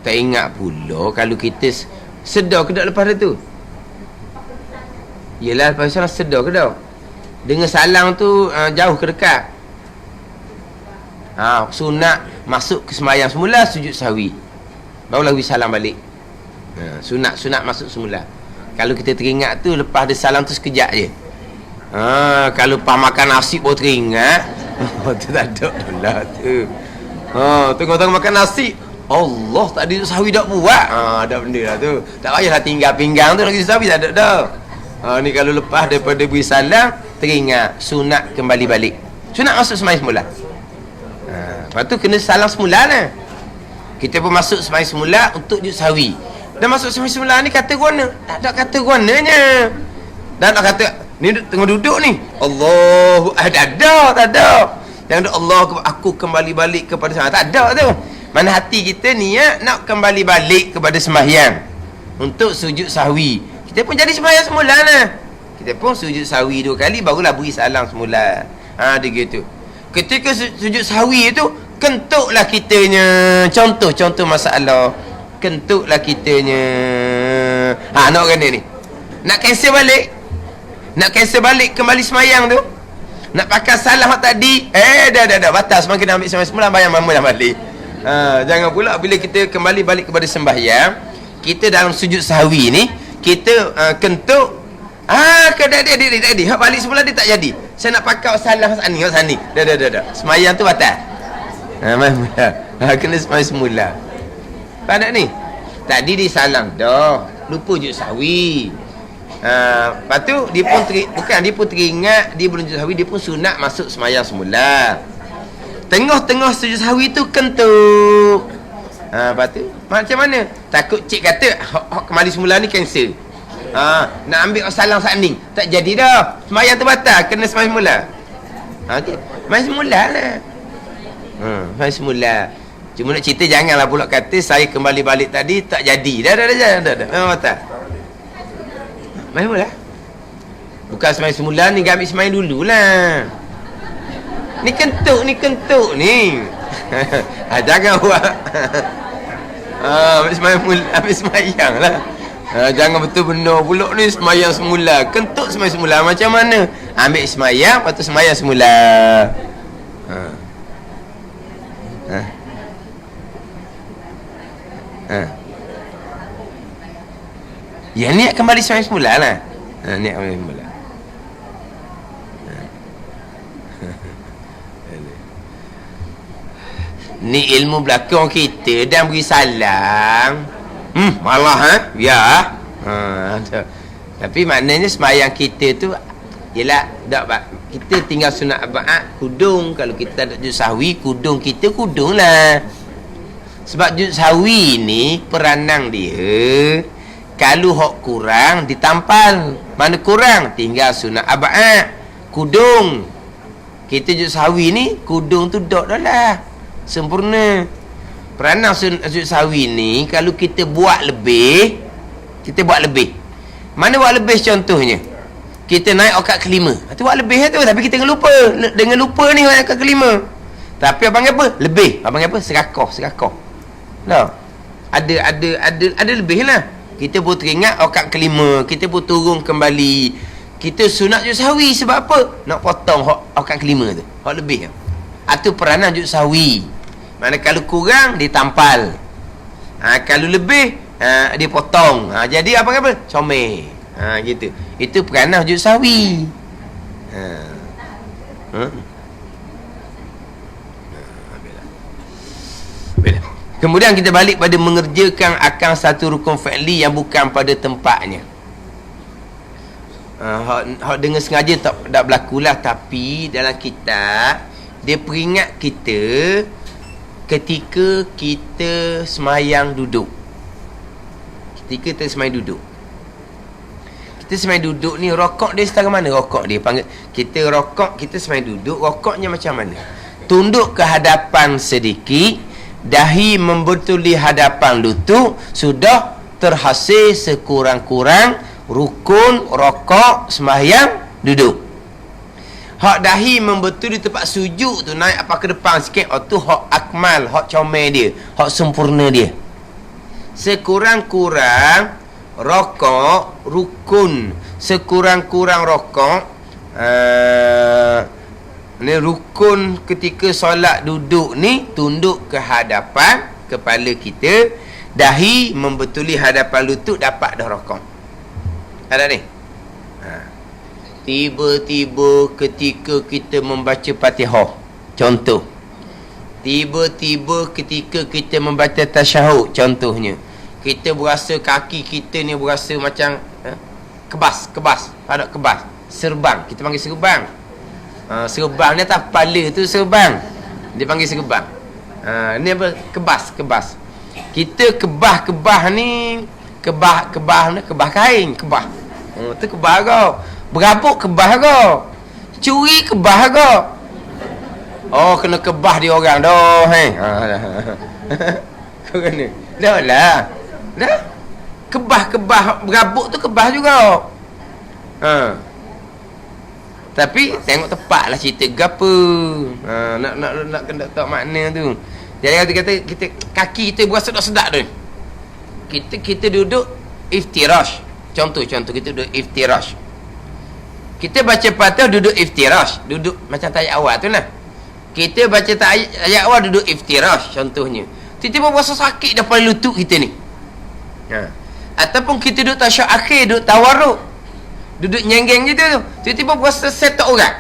Tak ingat pula kalau kita sedar ke tak lepas tu. Yelah, lepas sana sedar ke tak? Dengan salam tu jauh ke dekat? Sunat masuk ke sembahyang semula, sujud sahwi. Barulah salam balik. Sunat masuk semula. Kalau kita teringat tu, lepas dia salam tu sekejap je. Kalau lepas makan nasi baru teringat, tu tak ada lah tu. Tengok-tengok makan nasi, Allah tadi tu sahwi tak buat. Ada benda lah tu. Tak payahlah tinggal pinggang tu lagi sahwi tak ada dah. Ni kalau lepas daripada beri salam, teringat sunat kembali balik. Sunat masuk sembahyang semula. Lepas tu kena salam semula lah. Kita pun masuk sembahyang semula untuk sujud sahwi. Dan masuk sembahyang semula ni kata guna, tak ada kata gunanya. Dan nak kata ni tengah duduk ni, Allahu tak ada. Yang ada Allah, aku kembali balik kepada sembahyang, tak ada tu. Mana hati kita niat nak kembali balik kepada sembahyang untuk sujud sahwi. Kita pun jadi sembahyang semula lah. Kita pun sujud sahwi 2 kali, barulah beri salam semula. Dia gitu. Ketika sujud sahwi tu, kentuklah kitanya. Contoh masalah, kentuklah kitanya. Nak kena ni, nak cancel balik kembali sembahyang tu, nak pakai salam tadi, dah batas. Semakin ambil sembahyang semula, bayang mama dah balik. Jangan pula bila kita kembali balik kepada sembahyang, kita dalam sujud sahwi ni, kita kentuk, tadi hak balik semula dia tak jadi. Saya nak pakai salah sani. Dah. Semayang tu batal. Kena semayang semula. Pada ni, tadi dia salam dah, lupa sujud sahwi. Lepas tu dia pun teringat dia belum sujud sahwi, dia pun sunat masuk semayang semula. Tengah-tengah sujud sahwi tu kentuk. Lepas tu macam mana? Takut cik kata hok kembali semula ni cancel. Nak ambil salam sanding tak jadi dah. Sembahyang terbatal, kena sembahyang semula. Okey. Sembahyang semula lah. Sembahyang semula. Cuma nak cerita janganlah pula kata saya kembali balik tadi tak jadi. Dah. Memang batal. Sembahyang semula. Bukan sembahyang semula ni, ambil sembahyang dululah. Ni kentuk ni. Jangan buat. Habis sembahyang lah. Jangan betul benar pula ni sembahyang semula. Kentut sembahyang semula macam mana? Ambil sembahyang, lepas tu sembahyang semula. Ya, niat kembali sembahyang semula lah. Niat kembali semula. Ni ilmu belakang kita dan beri salam. Malah ya. Tapi maknanya sembahyang kita tu ialah kita tinggal sunat abad kudung. Kalau kita tak juz sahwi, kudung kita kudung lah. Sebab juz sahwi ni peranan dia kalau hok kurang ditampal. Mana kurang? Tinggal sunat abad kudung. Kita juz sahwi ni kudung tu dok dah lah. Sempurna. Peranan sujud sawi ni kalau kita buat lebih, mana buat lebih contohnya? Kita naik okat kelima. Itu buat lebih tu, tapi kita lupa. Dengan lupa ni naik okat kelima. Tapi abang apa? Lebih. Abang apa? Serakoh. Nah. Ada lebih lah. Kita pun teringat okat kelima, kita pun turun kembali. Kita sunat sujud sawi sebab apa? Nak potong okat kelima tu. Hak lebih. Itu peranan sujud sawi. Mana kalau kurang ditampal, kalau lebih dia potong. Jadi apa? Comel. Gitu. Itu peranan sujud sawi. Kemudian kita balik pada mengerjakan akan satu rukun fi'li yang bukan pada tempatnya. Hak dengan sengaja tak berlakulah, tapi dalam kitab dia peringat kita ketika kita semayang duduk. Kita semayang duduk ni, rokok dia setara mana rokok dia? Panggil kita rokok, kita semayang duduk, rokoknya macam mana? Tunduk ke hadapan sedikit, dahi membetuli hadapan lutut, sudah terhasil sekurang-kurang rukun rokok semayang duduk. Hak dahi membetul di tempat sujud tu naik apa ke depan sikit, tu hak akmal, hak comel dia, hak sempurna dia. Sekurang-kurang rokok rukun, sekurang-kurang rokok ni rukun ketika solat duduk ni, tunduk ke hadapan kepala kita, dahi membetuli hadapan lutut, dapat dah rokok. Ada ni? Tiba-tiba ketika kita membaca Fatihah, contoh. Tiba-tiba ketika kita membaca tasyahud, contohnya. Kita berasa kaki kita ni berasa macam kebas, padat kebas. Serbang, kita panggil serbang. Serbang ni atas kepala tu serbang. Dia panggil serbang. Ni apa? Kebas. Kita kebah ni, kebah kain, kebah. Tu kebah kau. Berabuk kebah kau. Curi kebah kau. Oh, kena kebah dia orang dah. Kau kena. Dah lah. Dah. Kebah berabuk tu kebah juga. Tapi tengok tepat lah cerita gapo. Nak kena tahu makna tu. Jadi kata kita kaki kita berasa sedap tu. Kita duduk iftirash. Contoh kita duduk iftirash. Kita baca Fatihah duduk iftirash, duduk macam ayat awal tu lah. Kita baca ayat awal duduk iftirash contohnya. Tiba-tiba berasa sakit depan lutut kita ni. Ataupun kita duduk tasyahud akhir, duduk tawarruk, duduk nyenggeng gitu tu. Tiba-tiba berasa setok orang.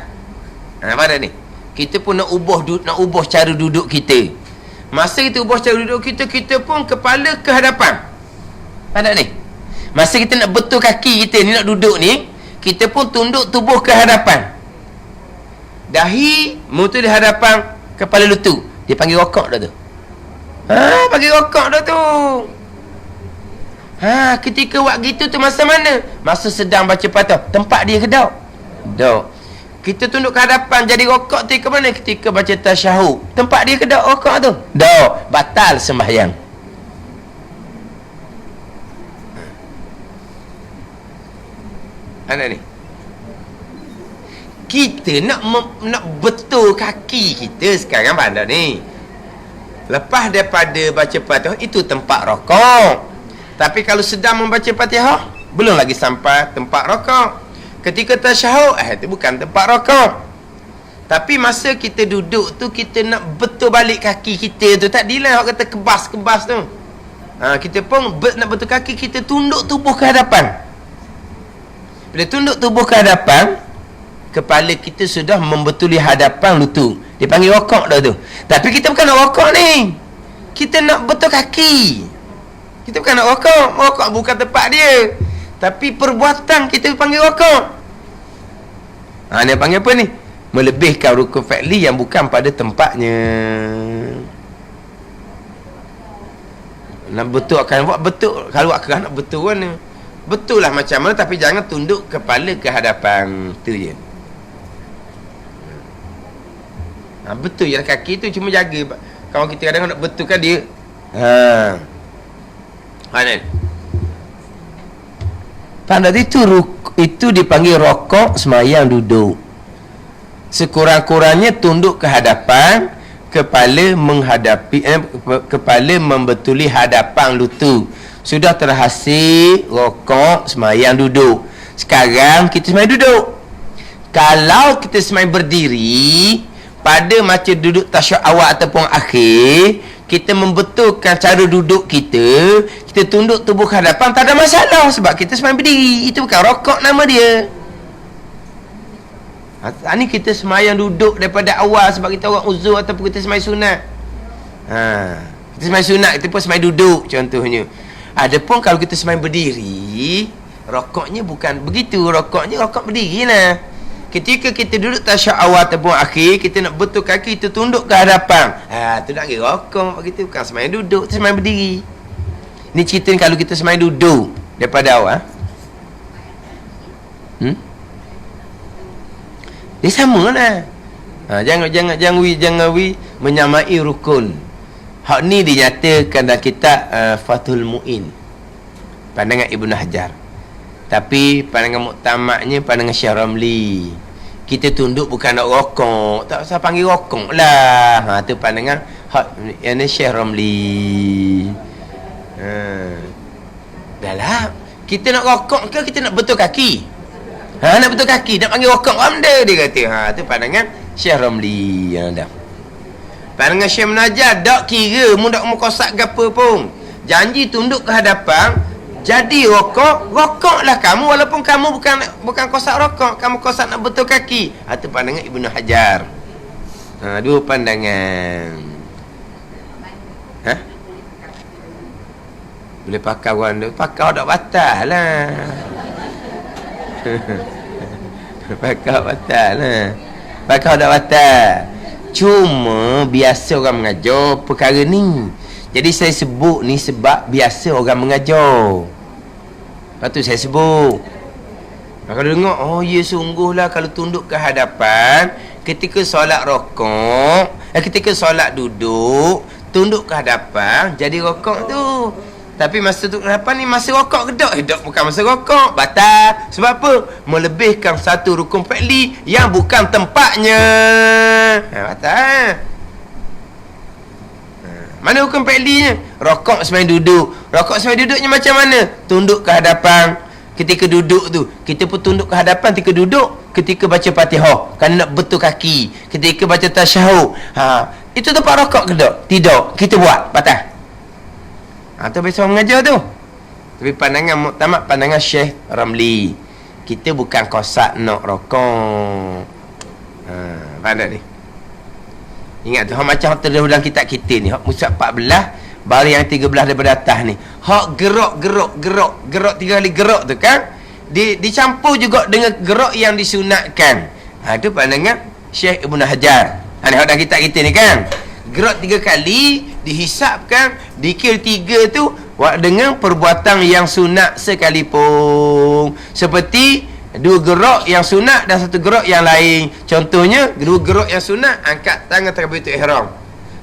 Pada ni. Kita pun nak ubah cara duduk kita. Masa kita ubah cara duduk kita, kita pun kepala ke hadapan. Pada ni. Masa kita nak betul kaki kita ni nak duduk ni, kita pun tunduk tubuh ke hadapan. Dahi mutu di hadapan kepala lutut. Dia panggil rokok dah tu. Panggil rokok dah tu. Ketika buat gitu tu masa mana? Masa sedang baca Fatihah. Tempat dia ke tak? Tak. Kita tunduk ke hadapan jadi rokok tu ke mana? Ketika baca tasyahud. Tempat dia ke tak rokok tu? Tak. Batal sembahyang. Ada ni. Kita nak betul kaki kita sekarang pandai ni. Lepas daripada baca Fatihah itu tempat rokok. Tapi kalau sedang membaca Fatihah belum lagi sampai tempat rokok. Ketika tasyahud itu bukan tempat rokok. Tapi masa kita duduk tu kita nak betul balik kaki kita tu. Tak dilah orang kata kebas-kebas tu. Kita pun nak betul kaki kita tunduk tubuh ke hadapan. Bila tunduk tubuh ke hadapan, kepala kita sudah membetuli hadapan lutut. Dia panggil rokok dah tu. Tapi kita bukan nak rokok ni. Kita nak betul kaki. Kita bukan nak rokok. Rokok bukan tempat dia. Tapi perbuatan kita panggil rokok. Dia panggil apa ni? Melebihkan rukun fi'li yang bukan pada tempatnya. Nak betul akan buat betul. Kalau buat kerana nak betul kan. Betul lah macam mana, tapi jangan tunduk kepala ke hadapan. Tu je. Betul je kaki tu, cuma jaga. Kalau kita kadang nak betulkan dia. Pandai itu dipanggil rokok semayang duduk. Sekurang-kurangnya tunduk ke hadapan, kepala menghadapi kepala membetuli hadapan lutut. Sudah terhasil rokok semayang duduk. Sekarang kita semayang duduk. Kalau kita semayang berdiri, pada macam duduk tasyahud awal ataupun akhir, kita membetulkan cara duduk kita, kita tunduk tubuh ke hadapan, tak ada masalah sebab kita semayang berdiri. Itu bukan rokok nama dia. Ini kita semayang duduk daripada awal sebab kita orang uzur ataupun kita semayang sunat. Kita semayang sunat, kita pun semayang duduk contohnya. Adapun kalau kita semayang berdiri, rokoknya bukan begitu. Rokoknya rokok berdiri lah. Ketika kita duduk tasyahud awal ataupun akhir, kita nak betul kaki, kita tunduk ke hadapan. Tu nak kira rokok begitu. Bukan semayang duduk, kita semayang berdiri. Ni cerita kalau kita semayang duduk daripada awal. Dia sama lah. Jangan menyamai rukun. Hak ni dinyatakan dalam kitab Fathul Mu'in, pandangan Ibnu Hajar. Tapi pandangan muktamadnya pandangan Syekh Ramli. Kita tunduk bukan nak rokok. Tak usah panggil rokok lah. Tu pandangan yang Syekh Ramli. Dah lah. Kita nak rokok ke kita nak betul kaki? Nak betul kaki, nak panggil rokok benda dia kata. Tu pandangan Syekh Ramli. Dah. Pandangan Syekh Menajah tak kira mu tak mau kosak gapo pun. Janji tunduk ke hadapan, jadi rokoklah kamu walaupun kamu bukan kosak rokok, kamu kosak nak betul kaki. Itu pandangan Ibnu Hajar. Dua pandangan. Boleh pakai orang tu, pakai tak batal lah. Pakai batal lah. Pakai tak batal. Cuma biasa orang mengajar perkara ni. Jadi saya sebut ni sebab biasa orang mengajar. Lepas tu saya sebut. Kalau dengar, ya sungguhlah kalau tunduk ke hadapan, ketika solat rokok, ketika solat duduk, tunduk ke hadapan, jadi rokok tu. Tapi masa tu hadapan ni masa rokok ke tak? Tak, bukan masa rokok. Batal. Sebab apa? Melebihkan satu rukun fi'li yang bukan tempatnya. Batal. Mana hukum fi'linya? Rokok semayang duduk. Rokok semayang duduknya macam mana? Tunduk ke hadapan. Ketika duduk tu, kita pun tunduk ke hadapan ketika duduk. Ketika baca Fatihah, kerana nak betul kaki. Ketika baca tasyahud. Itu tempat rokok ke tak? Tidak. Kita buat. Batal. Tu biasa orang mengajar tu. Tapi pandangan muktamad, pandangan Syekh Ramli, kita bukan kosak nak rokok. Pandai ni. Ingat tu, macam terdapat dalam kitab kita ni, mushaf 14 baris yang 13 daripada atas ni. Hak gerak 3 kali gerak tu kan, dicampur juga dengan gerak yang disunatkan. Itu pandangan Syekh Ibnu Hajar. Ni hak dalam kitab kita ni kan. Gerak 3 kali, dihisapkan, dikir 3 tu, dengan perbuatan yang sunat sekalipun. Seperti dua gerak yang sunat dan satu gerak yang lain. Contohnya, dua gerak yang sunat, angkat tangan takbiratul ihram.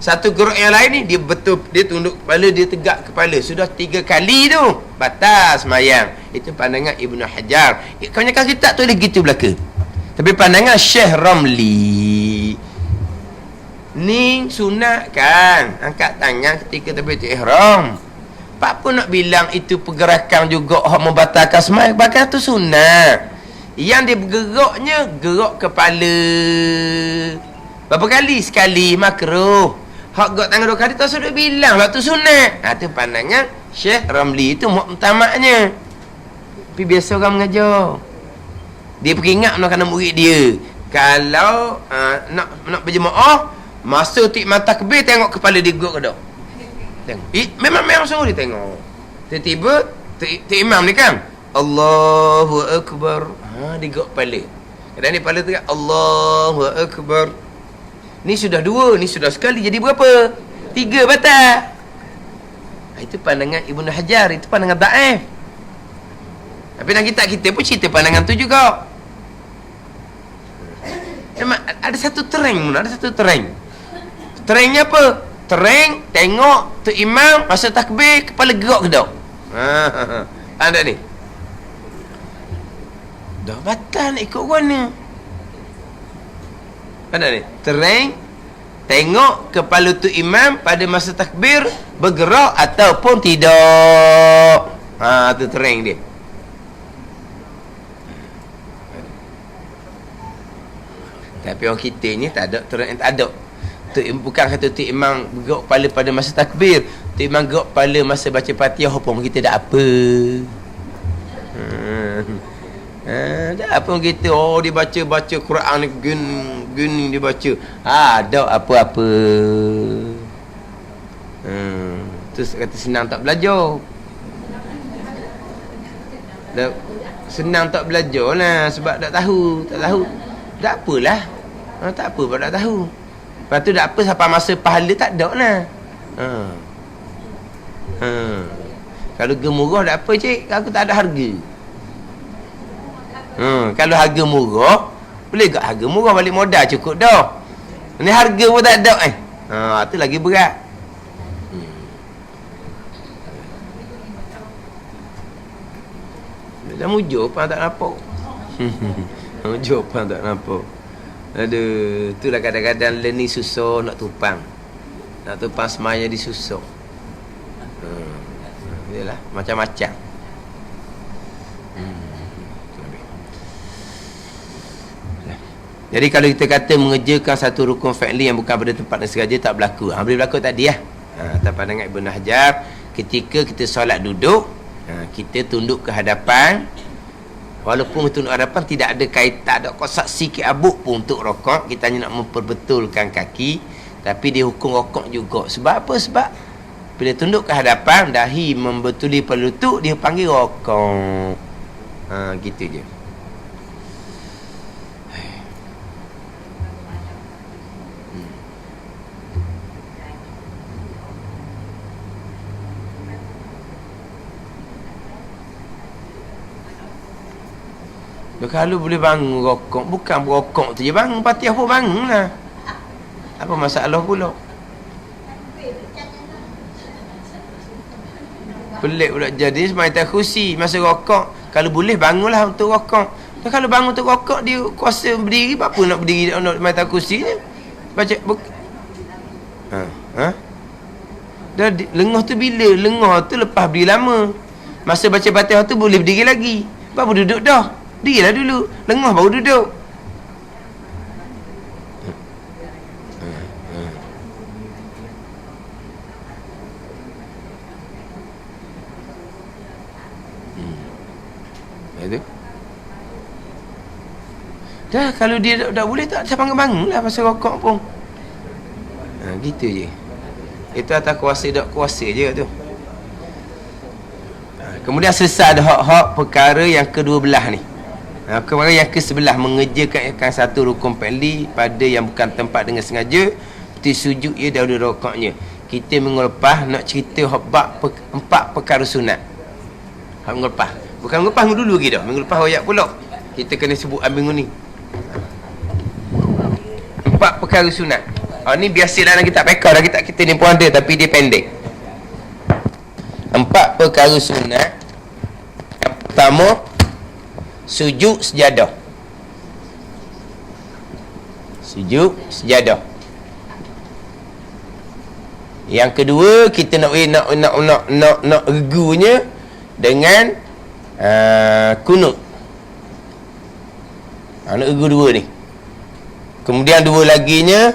Satu gerak yang lain ni, dia betul, dia tunduk kepala, dia tegak kepala. Sudah 3 kali tu, batas semayang. Itu pandangan Ibnu Hajar. Kebanyakan kita tulis gitu belaka. Tapi pandangan Syekh Ramli, ni sunat kan, angkat tangan ketika takbiratul ihram. Apa pun nak bilang itu pergerakan juga hak membatalkan semayang, bahkan tu sunat. Yang dia bergeraknya, gerak kepala. Berapa kali? Sekali, makruh. Hak gerak tangan 2 kali, tak sudah bilang lah tu sunat. Tu pandangan Syekh Ramli, itu muktamaknya. Tapi biasa orang mengajar, dia peringat nak kena murid dia. Kalau nak berjemaah, masa tikmat takbir, tengok kepala dia gerak ke tak? Tengok. Memang sungguh dia tengok. Tiba-tiba imam ni kan, Allahu Akbar. Dia gerak kepala. Kadang ni kepala tegak, Allahu Akbar. Ni sudah 2, ni sudah sekali, jadi berapa? 3 batal. Itu pandangan Ibnu Hajar, itu pandangan daif. Tapi dalam kitab kita pun cerita pandangan tu juga. Memang ada satu terang, ada satu terang. Terangnya apa? Terang tengok tu imam masa takbir kepala gerak ke tak? Faham tak ni? Dah batal nak ikut warna. Faham tak ni? Terang tengok kepala tu imam pada masa takbir bergerak ataupun tidak. Tu terang dia. Tapi orang kita ni tak ada terang, tak ada. Bukan kata tu imam gerak kepala pada masa takbir, tu imam gerak kepala masa baca Fatihah pun kita tak apa. Tak apa kita, dia baca Quran ni gini dia baca. Ada apa-apa. Tu kata senang tak belajar. Senang tak belajar lah, sebab tak tahu. Tak apalah. Tak apa sebab tak tahu. Lepas tu tak apa sampai masa pahala tak ada lah. Kalau harga murah tak apa cik, aku tak ada harga. Kalau harga murah, boleh tak harga murah balik modal cukup dah. Ni harga pun tak ada tu lagi berat. Dah mujur pun tak nampak. Mujur pun tak nampak. Aduh, itulah kadang-kadang learning susah nak tumpang. Nak tumpang semaya di susah. Yalah, macam-macam. Jadi kalau kita kata mengerjakan satu rukun fi'li yang bukan pada tempat dan sengaja, tak berlaku. Boleh berlaku tadi lah. Atas pandangan Ibnu Hajar, ketika kita solat duduk, kita tunduk ke hadapan. Walaupun tunduk hadapan tidak ada kait, tak ada kosak sikit abuk pun untuk rokok, kita hanya nak memperbetulkan kaki, tapi dia hukum rokok juga. Sebab apa? Sebab bila tunduk ke hadapan, dahi membetuli pada lutut, dia panggil rokok. Gitu je. Kalau boleh bangun rokok, bukan berokok tu je bangun, Fatihah pun bangun lah. Apa masalah pula? Pelik pula jadi semata kursi masa rokok. Kalau boleh bangunlah untuk rokok. Dan kalau bangun untuk rokok, dia kuasa berdiri, apa nak berdiri nak semata kursi je? Baca dah lengah tu bila? Lengah tu lepas berdiri lama. Masa baca Fatihah tu boleh berdiri lagi. Baru duduk dah. Dirilah dulu, lengah baru duduk. Itu. Dah kalau dia tak boleh, tak bangun lah pasal rokok pun. Gitu je. Itu atas kuasa tak kuasa je tu. Kemudian selesai dah hak-hak perkara yang kedua belah ni. Perkara yang ke-11, mengerjakan satu rukun fi'li pada yang bukan tempat dengan sengaja, seperti sujud ia dahulu rokoknya. kita minggu lepas nak cerita empat perkara sunat. Minggu lepas. Bukan minggu lepas, minggu dulu lagi dah. Minggu lepas ayat pula. Kita kena sebut minggu ni. Empat perkara sunat. Ni biasa dalam kitab pekar dah, kita ni pun ada tapi dia pendek. Empat perkara sunat. Yang pertama, sujud sejadah. Sujud sejadah. Yang kedua, kita nak regunya dengan kunut. Nak regu dua ni. Kemudian dua laginya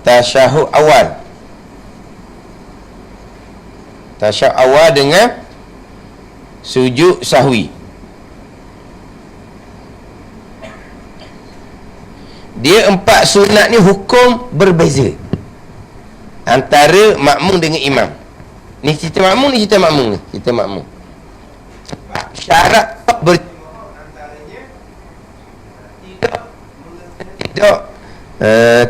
tasyahud awal. Tasyahud awal dengan sujud sahwi. Dia empat sunat ni hukum berbeza antara makmum dengan imam. Ni cerita makmum, ni cerita makmum. Cerita makmum. Syarat antaranya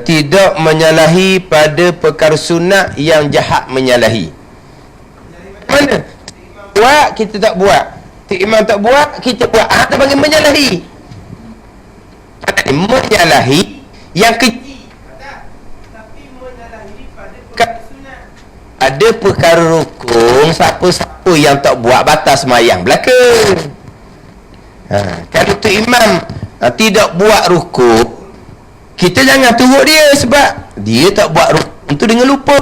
tidak menyalahi pada perkara sunat yang jahat menyalahi. Mana? Buat, kita tak buat. Imam tak buat, kita buat. Kita panggil menyalahi. Menyalahi yang kecil. Ada perkara rukun, siapa-siapa yang tak buat batas sembahyang belaka. Kalau tu imam tidak buat rukun, kita jangan turut dia sebab dia tak buat rukun tu dengan lupa.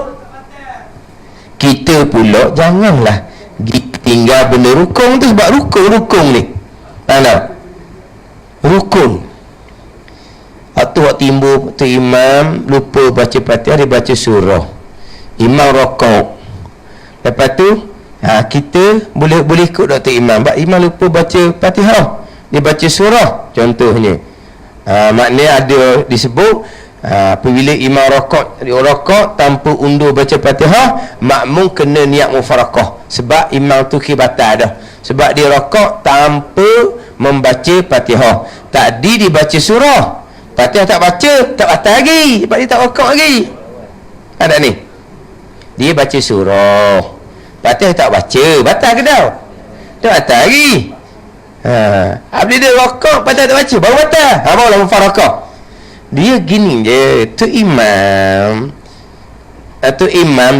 Kita pula janganlah tinggal benda rukun tu sebab rukun ni. Tahu? Rukun. Waktu timbul tu imam lupa baca Fatihah, dia baca surah. Imam rokok. Lepas tu kita boleh ikut Dr. Imam. Sebab imam lupa baca Fatihah, dia baca surah contohnya. Maknanya ada disebut apabila imam rokok tanpa undur baca Fatihah, makmum kena niat mufarakah. Sebab imam tu batal dah. Sebab dia rokok tanpa membaca Fatihah. Tadi dia baca surah, Fatihah tak baca, tak batal lagi. Sebab dia tak rokok lagi. Ada ni. Dia baca surah, Fatihah tak baca, batal ke dah? Tak batal lagi. Bila dia rokok, Fatihah tak baca, baru batal. Barulah mufarakah. Dia gini je, tu imam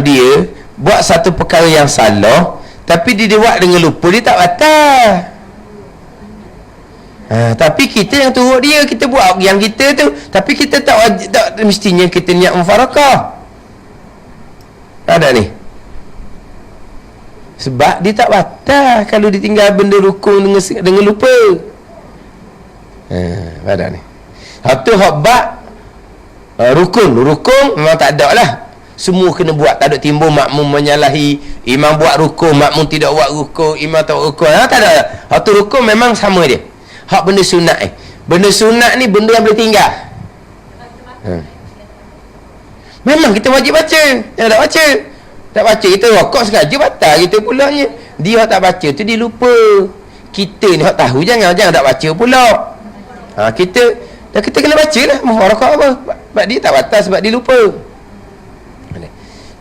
dia buat satu perkara yang salah, tapi dia buat dengan lupa, dia tak batal. Tapi kita yang turut dia, kita buat yang kita tu, tapi kita tak wajib, tak mestinya kita niat mufarakah. Ada ni. Sebab dia tak batal kalau ditinggal benda rukun dengan lupa. Ada ni. Satu hak rukun memang tak ada lah. Semua kena buat, tak ada timbul makmum menyalahi. Imam buat rukun, makmum tidak buat rukun, imam tak buat rukun. Tak ada. Satu rukun memang sama dia. Hak benda sunat benda sunat ni benda yang boleh tinggal. Memang kita wajib baca. Yang tak baca kita rokok sengaja batal kita pulanya. Dia tak baca tu dia lupa. Kita ni hak tahu jangan tak baca pula. Kita kena baca lah rokok apa. Sebab dia tak batal sebab dia lupa.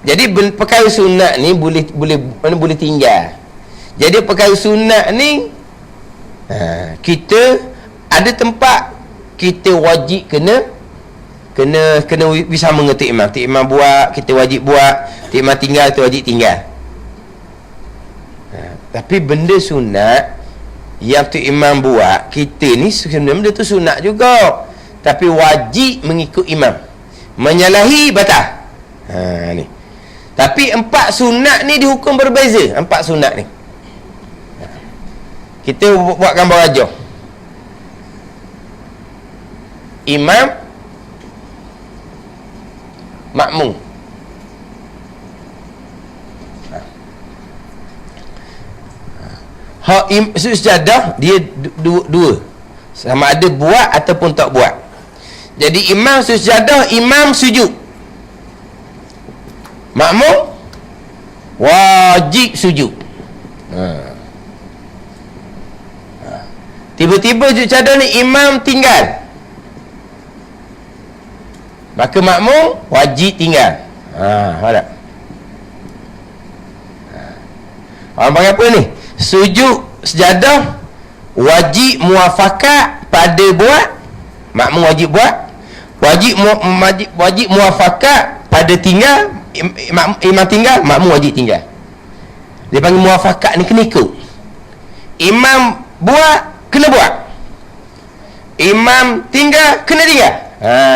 Jadi perkara sunat ni boleh tinggal. Jadi perkara sunat ni kita ada tempat kita wajib kena bisa mengerti imam. Tok imam buat, kita wajib buat. Tok imam tinggal, kita wajib tinggal. Tapi benda sunat yang tok imam buat, kita ni sebenarnya benda tu sunat juga. Tapi wajib mengikut imam. Menyalahi batal. Ni. Tapi empat sunat ni dihukum berbeza. Empat sunat ni. Kita buat gambar aja. Imam, makmum. Hak sejadah dia dua. Sama ada buat ataupun tak buat. Jadi imam sejadah, imam sujud. Makmum wajib sujud. Tiba-tiba sujud cadar ni imam tinggal. Maka makmum wajib tinggal. Faham tak? Orang panggil apa ni? Sujud sejadah wajib muafakat pada buat, makmum wajib buat, wajib muafakat pada tinggal, imam tinggal, makmum wajib tinggal. Dia panggil muafakat ni kena ikut. Imam buat, kena buat. Imam tinggal, kena tinggal.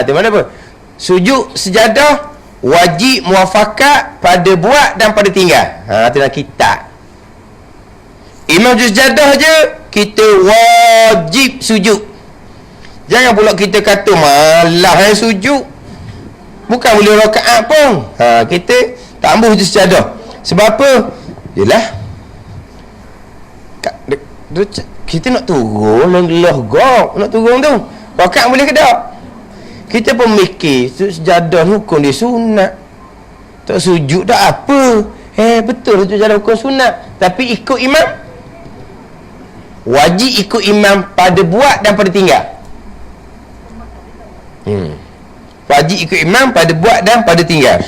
Di mana apa? Sujud sejadah wajib muafakat pada buat dan pada tinggal. Itu dalam kitab. Imam sejadah je kita wajib sujud. Jangan pula kita kata malah sujud. Bukan boleh rakaat pun. Kita tak ambil sujud sejadah. Sebab apa? Yelah, kita nak turun lohgok, nak turun tu rakaat boleh ke tak? Kita pun mikir sujud sejadah hukum dia sunat, tak sujud tak apa. Betul sujud sejadah hukum sunat, tapi ikut imam, wajib ikut imam pada buat dan pada tinggal. Wajib ikut imam pada buat dan pada tinggal.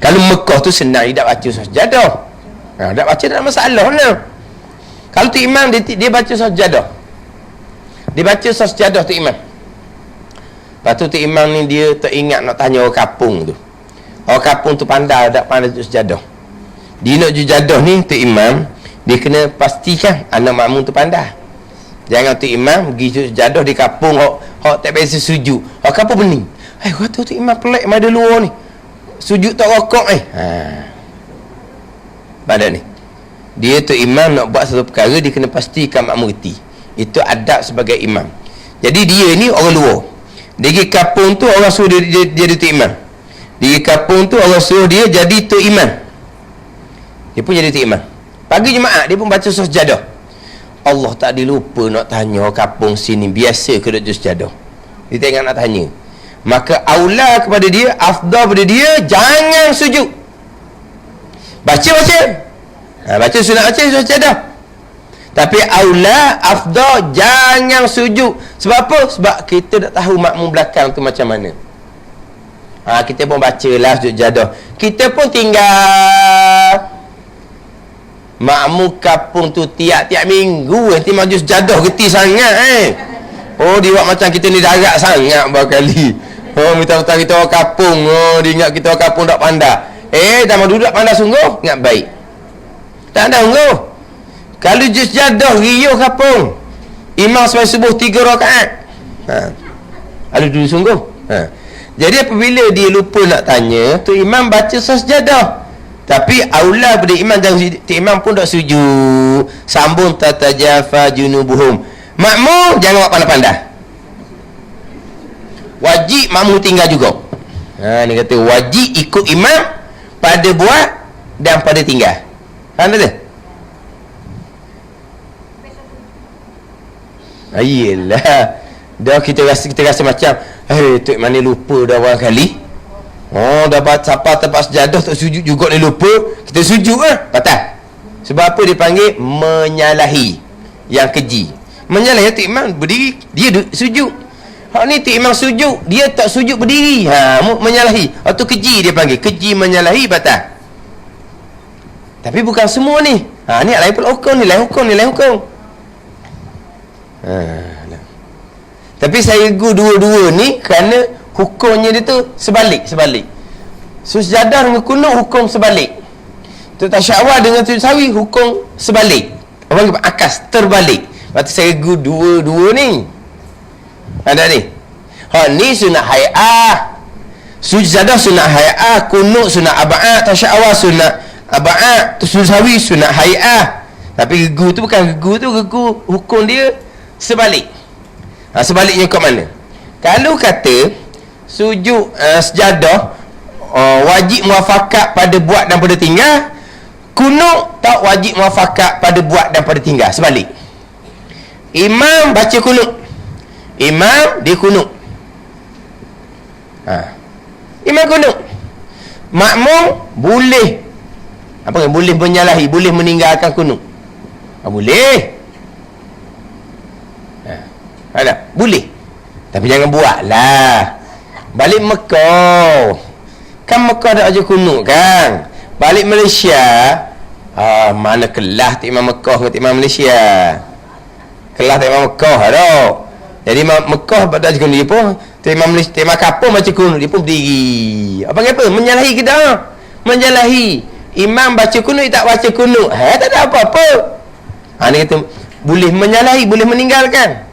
Kalau Mekah tu senang, dia tak baca sujud sejadah. Tak baca tak ada masalah mana. Kalau tu imam dia baca sujud sejadah, dia baca sujud sejadah tu imam. Lepas tu imam ni dia tak ingat nak tanya orang kapung tu. Orang kapung tu pandai tak pandai sujud sejadah. Dia nak sujud sejadah ni tu imam, dia kena pastikan anak makmum tu pandai. Jangan tu imam pergi sujud sejadah di kapung hok tak biasa sujud. Orang kapung pening. Kata tu imam pelik mai ada luar ni. Sujud tak rokok pada ni. Dia tu imam nak buat satu perkara, dia kena pastikan makmum reti. Itu adab sebagai imam. Jadi dia ni orang luar. Dia pergi kapung tu orang suruh dia jadi tu imam. Dia pergi kapung tu orang suruh dia jadi tu imam. Dia pun jadi tu imam. Pagi Jumaat dia pun baca surah sejadah. Allah tak dilupa nak tanya orang kapung sini biasa ke duduk sejadah. Dia tak ingat nak tanya. Maka aula kepada dia, afdal kepada dia, jangan sujud. Baca sunat baca surah sejadah. Tapi aula, afdal, jangan sujud. Sebab apa? Sebab kita tak tahu makmum belakang tu macam mana. Kita pun bacalah sujud sejadah. Kita pun tinggal. Makmum kapung tu tiap-tiap minggu nanti maju sejadah geti sangat dia buat macam kita ni darat sangat berkali. Minta-minta kita orang kapung. Dia ingat kita orang kapung tak pandai. Dah mau duduk pandai sungguh, ingat baik. Tak ada sungguh. Kalau sejadah riuh kapung, imam sampai subuh 3 rakaat. Ada duduk sungguh. Jadi apabila dia lupa nak tanya, tu imam baca surah sejadah. Tapi aula pada imam, jangan imam pun tak sujud. Sambung tatajafa junubuhum. Makmum jangan buat pandai-pandai. Wajib makmum tinggal juga. Ni kata wajib ikut imam pada buat dan pada tinggal. Faham tak? Ayolah. Dah kita rasa macam tu mana lupa dah orang kali. Dapat siapa tempat sejadah tak sujud juga, dia lupa, kita sujud patah. Sebab apa dia panggil menyalahi, yang keji. Menyalahi tu imam berdiri, dia sujud. Ni tu imam sujud, dia tak sujud berdiri. Menyalahi. Tu keji dia panggil, keji menyalahi patah. Tapi bukan semua ni. Ni lain pula hukum, ni lain hukum. Tapi saya dua-dua ni kerana hukumnya dia tu sebalik. Sujadah dengan kunut hukum sebalik. Tu tasyawal dengan sujud sawi hukum sebalik. Orang panggil akas, terbalik. Berarti saya dua-dua ni. Ada ni. Ni sunat hay'ah. Sujadah sunat hay'ah, kunut sunat aba'ah, tasyawal sunat aba'ah, sujud sawi sunat hay'ah. Tapi gegu tu bukan gegu hukum dia sebalik. Sebaliknya kat mana? Kalau kata sujud sejadah wajib muafakat pada buat dan pada tinggal, kunut tak wajib muafakat pada buat dan pada tinggal. Sebalik. Imam baca kunut, imam dia kunut. Imam kunut, makmum boleh boleh menyalahi, boleh meninggalkan kunut. Boleh. Ada boleh, tapi jangan buatlah. Balik Mekah. Kan Mekah dah aja kunut kan. Balik Malaysia, mana kelas Imam Mekah ke Imam Malaysia. Kelas Imam Mekah dah. Jadi Mekah pada aja kunut dia pun. Imam Malaysia, Imam Kapur baca kunut dia pun berdiri. Apa kata? Menyalahi ke dah? Menyalahi. Imam baca kunut, tak baca kunut. Tak ada apa-apa. Dia kata boleh menyalahi, boleh meninggalkan.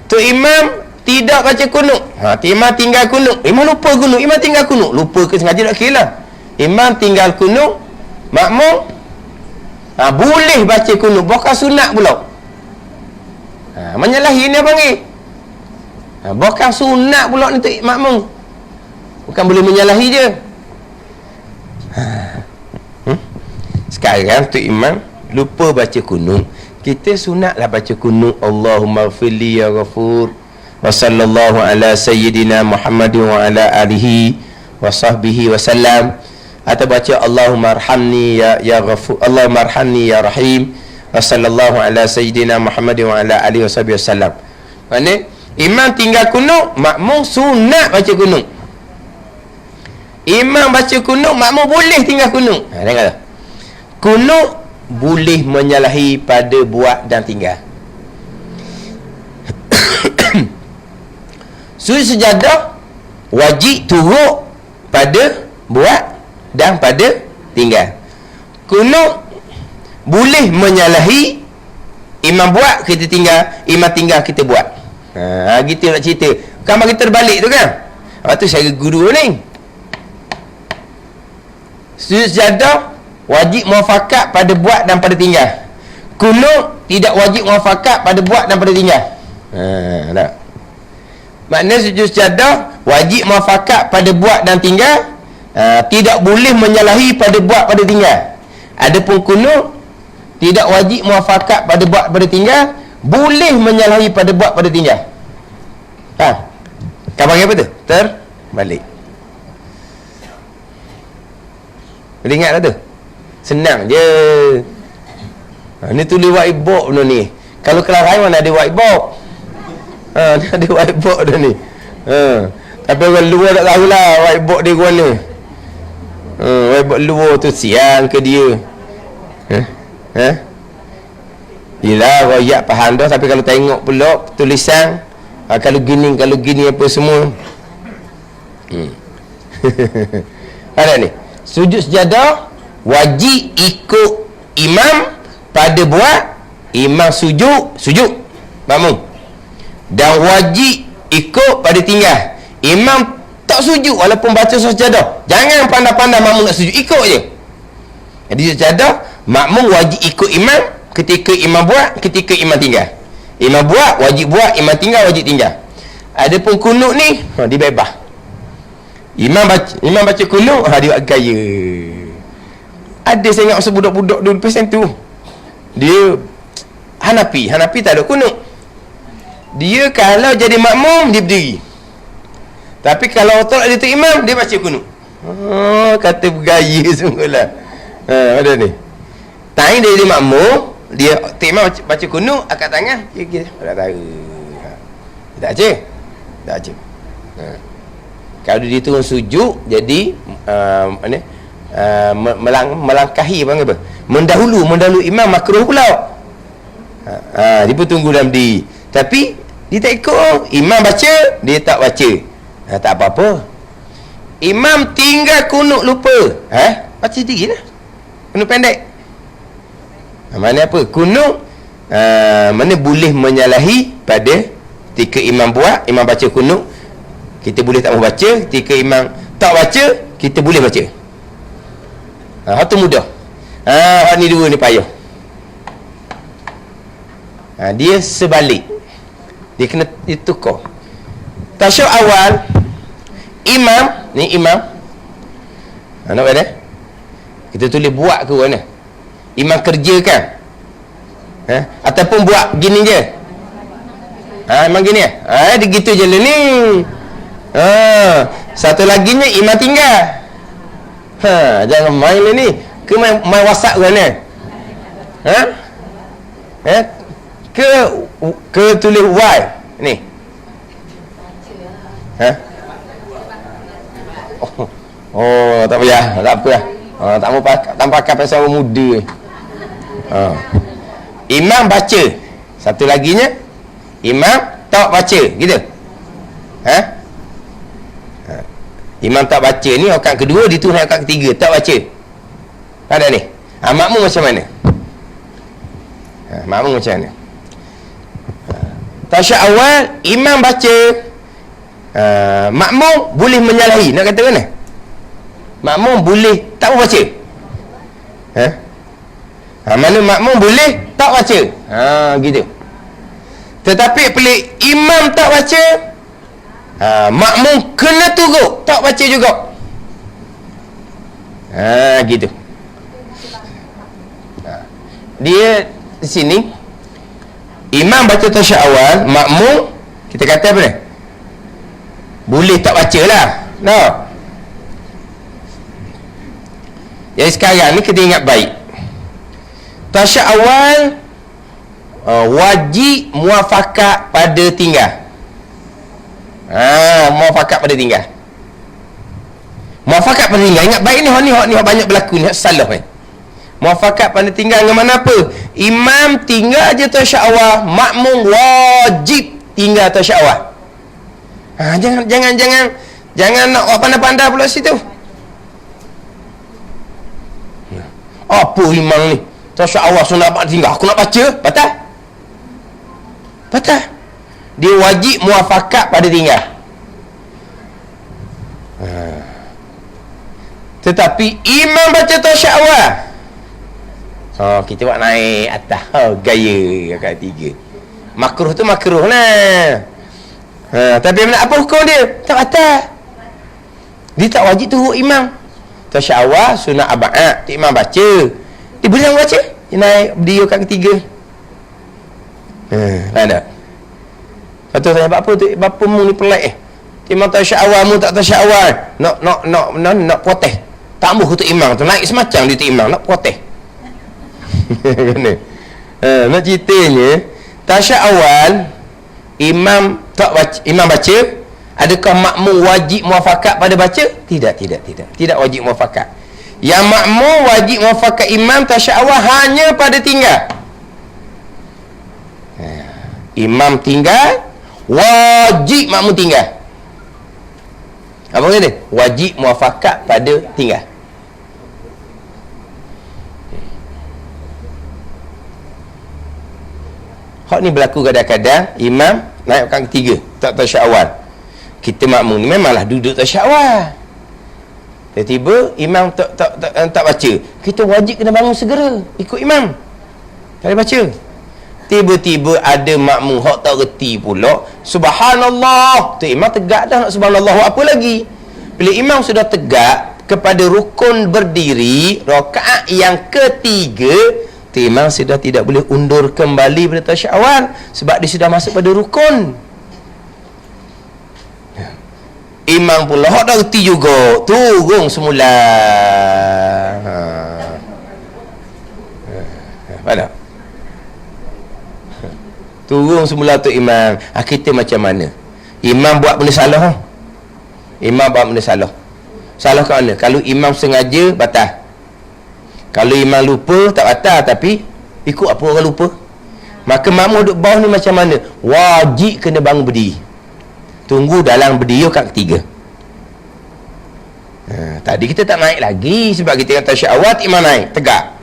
Tu imam tidak baca kunut. Imam tinggal kunut. Imam lupa kunut, imam tinggal kunut. Lupa ke sengaja tak kira lah. Imam tinggal kunut, makmum boleh baca kunut, bukan sunat pula. Menyalahi ni panggil. Bukan sunat pula ni tu makmum. Bukan boleh menyalahi je. Sekarang tu imam lupa baca kunut. Kita sunatlah baca kunut. Allahumma ghfirli ya ghafur. Wa sallallahu ala sayyidina Muhammadin wa ala alihi wa sahbihi wa sallam. Atau baca Allahumma arhamni ya ghafur. Allahumma arhamni ya rahim. Wa sallallahu ala sayyidina Muhammadin wa ala alihi wa sahbihi wa sallam. Mana? Imam tinggal kunut, makmum sunat baca kunut. Imam baca kunut, makmum boleh tinggal kunut. Dengar tak? Kunut boleh menyalahi pada buat dan tinggal. Sujud sejadah wajib turut pada buat dan pada tinggal. Kunut boleh menyalahi, imam buat kita tinggal, imam tinggal kita buat. Gitu nak cerita. Kamar kita terbalik tu kan. Lepas tu saya guru ni. Sujud sejadah wajib muafakat pada buat dan pada tinggal. Kunut tidak wajib muafakat pada buat dan pada tinggal. Tak. Maknanya sujud sejadah wajib muafakat pada buat dan tinggal, tidak boleh menyalahi pada buat pada tinggal. Adapun kunut tidak wajib muafakat pada buat pada tinggal, boleh menyalahi pada buat pada tinggal. Kau panggil apa tu? Terbalik. Boleh ingat tak tu? Senang je. Ni tulis whiteboard benda ni. Kalau kelas lain mana ada whiteboard. Ni ada whiteboard dah ni. Tapi orang luar tak tahulah whiteboard dia ke mana. Whiteboard luar tu siang ke dia. Yelah royak faham dah. Tapi kalau tengok pula tulisan, kalau gini apa semua. Ada ni. Sujud sejadah wajib ikut imam pada buat, imam sujud makmum, dan wajib ikut pada tinggal. Imam tak sujud walaupun baca sejadah, jangan pandai-pandai makmum nak sujud, ikut je. Jadi sejadah makmum wajib ikut imam ketika imam buat, ketika imam tinggal. Imam buat wajib buat, imam tinggal wajib tinggal. Adapun kunut ni dia bebas. Imam baca kunut, dia buat gaya. Ada saya ingat masa budak-budak dulu pesen tu. Dia Hanafi tak ada kunut. Dia kalau jadi makmum dia berdiri. Tapi kalau tolak dia tu imam, dia baca kunut. Kata bergaya sungguhlah. Ada ni. Time dia jadi makmum, dia tu imam baca kunut, angkat tangan, dia tak tahu. Tak baca. Kalau dia turun sujud, jadi melangkahi apa? Mendahulu imam makruh pula. Dia pun tunggu dalam diri. Tapi dia tak ikut. Imam baca, dia tak baca. Tak apa-apa. Imam tinggal kunut lupa. Baca sendiri lah. Kunut pendek. Mana apa? Kunut mana boleh menyalahi pada ketika imam buat, imam baca kunut, kita boleh tak mau baca. Ketika imam tak baca, kita boleh baca. Itu mudah. Ni dua ni payah. Dia sebalik. Dia kena ditukar. Tasyahud awal, imam. Nampak dah? Kita tulis buat ke mana? Imam kerjakan. Ataupun buat gini je. Memang gini dia gitu je lah ni. Satu laginya imam tinggal. Jangan main lah ni. Ke main WhatsApp ke mana? Ke tulis Y ni? Oh, tak payah, tak apa lah. Tak mau pakai pasal orang muda. Imam baca. Satu laginya, imam tak baca, gitu. Imam tak baca ni rakaat kedua, dia tu naik rakaat ketiga, tak baca. Ada ni. Makmum macam mana? Makmum macam mana? Tasyahud awal imam baca, makmum boleh menyalahi. Nak kata mana? Makmum boleh tak baca. Mana makmum boleh tak baca. Gitu. Tetapi pelik imam tak baca, makmum kena turut tak baca juga. Gitu. Dia di sini imam baca tasyahud awal, makmum kita kata apa ni? Boleh tak baca lah. No. Jadi sekarang ni kita ingat baik. Tasyahud awal wajib muafakat pada tinggal. Muafakat pada tinggal. Muafakat pada tinggal. Ingat baik ni, hak ni banyak berlaku ni, hak salah ni. Muafakat pada tinggal dengan mana apa? Imam tinggal je tasyahud awal, makmum wajib tinggal tasyahud awal. Jangan nak pandai-pandai pula situ. Apa imam ni? Tasyahud awal sunat tinggal, aku nak baca, batal. Dia wajib muafakat pada tinggal. Tetapi imam baca tasyahud awal, kita buat naik atas, gaya rakaat 3. Makruh tu makruh lah. Tapi apa hukum dia? Tak batal. Dia tak wajib turut imam. Tasyahud awal sunat abad, imam baca, dia boleh baca, dia naik berdiri rakaat ketiga. Ada. Lepas tu tanya, apa tu? Bapa mu ni pelik imam tasyahud awal, mu tak tasyahud awal. Nak protes. Tak mahu tu imam tu naik semacam dia tu imam nak protes. Kena. Nak ceritanya tasyahud awal imam tak baca, imam baca, adakah makmum wajib muafakat pada baca? Tidak wajib muafakat. Yang makmum wajib muafakat imam tasyahud awal hanya pada tinggal. Imam tinggal, wajib makmum tinggal. Apa kata? Wajib muafakat pada tinggal. Hak ni berlaku kadang-kadang imam naik rakaat ketiga, tak tasyahud awal. Kita makmum ni memanglah duduk tasyahud awal. Tiba-tiba imam tak baca. Kita wajib kena bangun segera ikut imam. Tak baca. Tiba-tiba ada makmum hak tak reti pula, subhanallah. Tu imam tegak dah nak subhanallah, apa lagi? Bila imam sudah tegak kepada rukun berdiri rakaat yang ketiga, tu imam sudah tidak boleh undur kembali pada tasyahud awal sebab dia sudah masuk pada rukun. Imam pula hak dah reti juga, turun semula. Mana? Turun semula tu imam. Kita macam mana? Imam buat benda salah. Imam buat benda salah. Salah kat mana? Kalau imam sengaja, batal. Kalau imam lupa, tak batal. Tapi ikut apa orang lupa. Maka makmum duduk bawah ni macam mana? Wajib kena bangun berdiri. Tunggu dalam berdiri kat ketiga. Tadi kita tak naik lagi sebab kita kata tasyahud awal, imam naik tegak.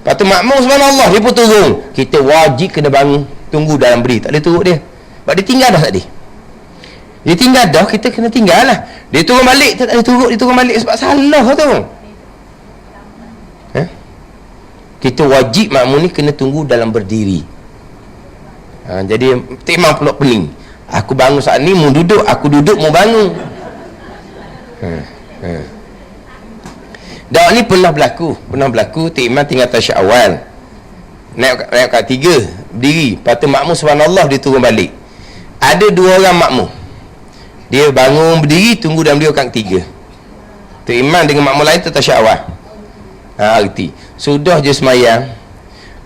Lepas tu makmum subhanallah, dia pun turun. Kita wajib kena bangun, tunggu dalam berdiri. Tak boleh turut dia sebab dia tinggal dah tadi. Dia tinggal dah, kita kena tinggal lah. Dia turun balik, tak boleh turut. Dia turun balik sebab salah tu. Kita wajib makmum ni kena tunggu dalam berdiri. Jadi imam pula pening, aku bangun saat ni, mu duduk, aku duduk, mu bangun. Dah ni pernah berlaku tu imam tinggal tasyahud awal, naik kat 3 berdiri, lepas tu makmum subhanallah, dia turun balik. Ada 2 orang makmum, dia bangun berdiri, tunggu dalam dia kat 3. Tu imam dengan makmum lain tu tasyahud awal. Arti sudah je semayang,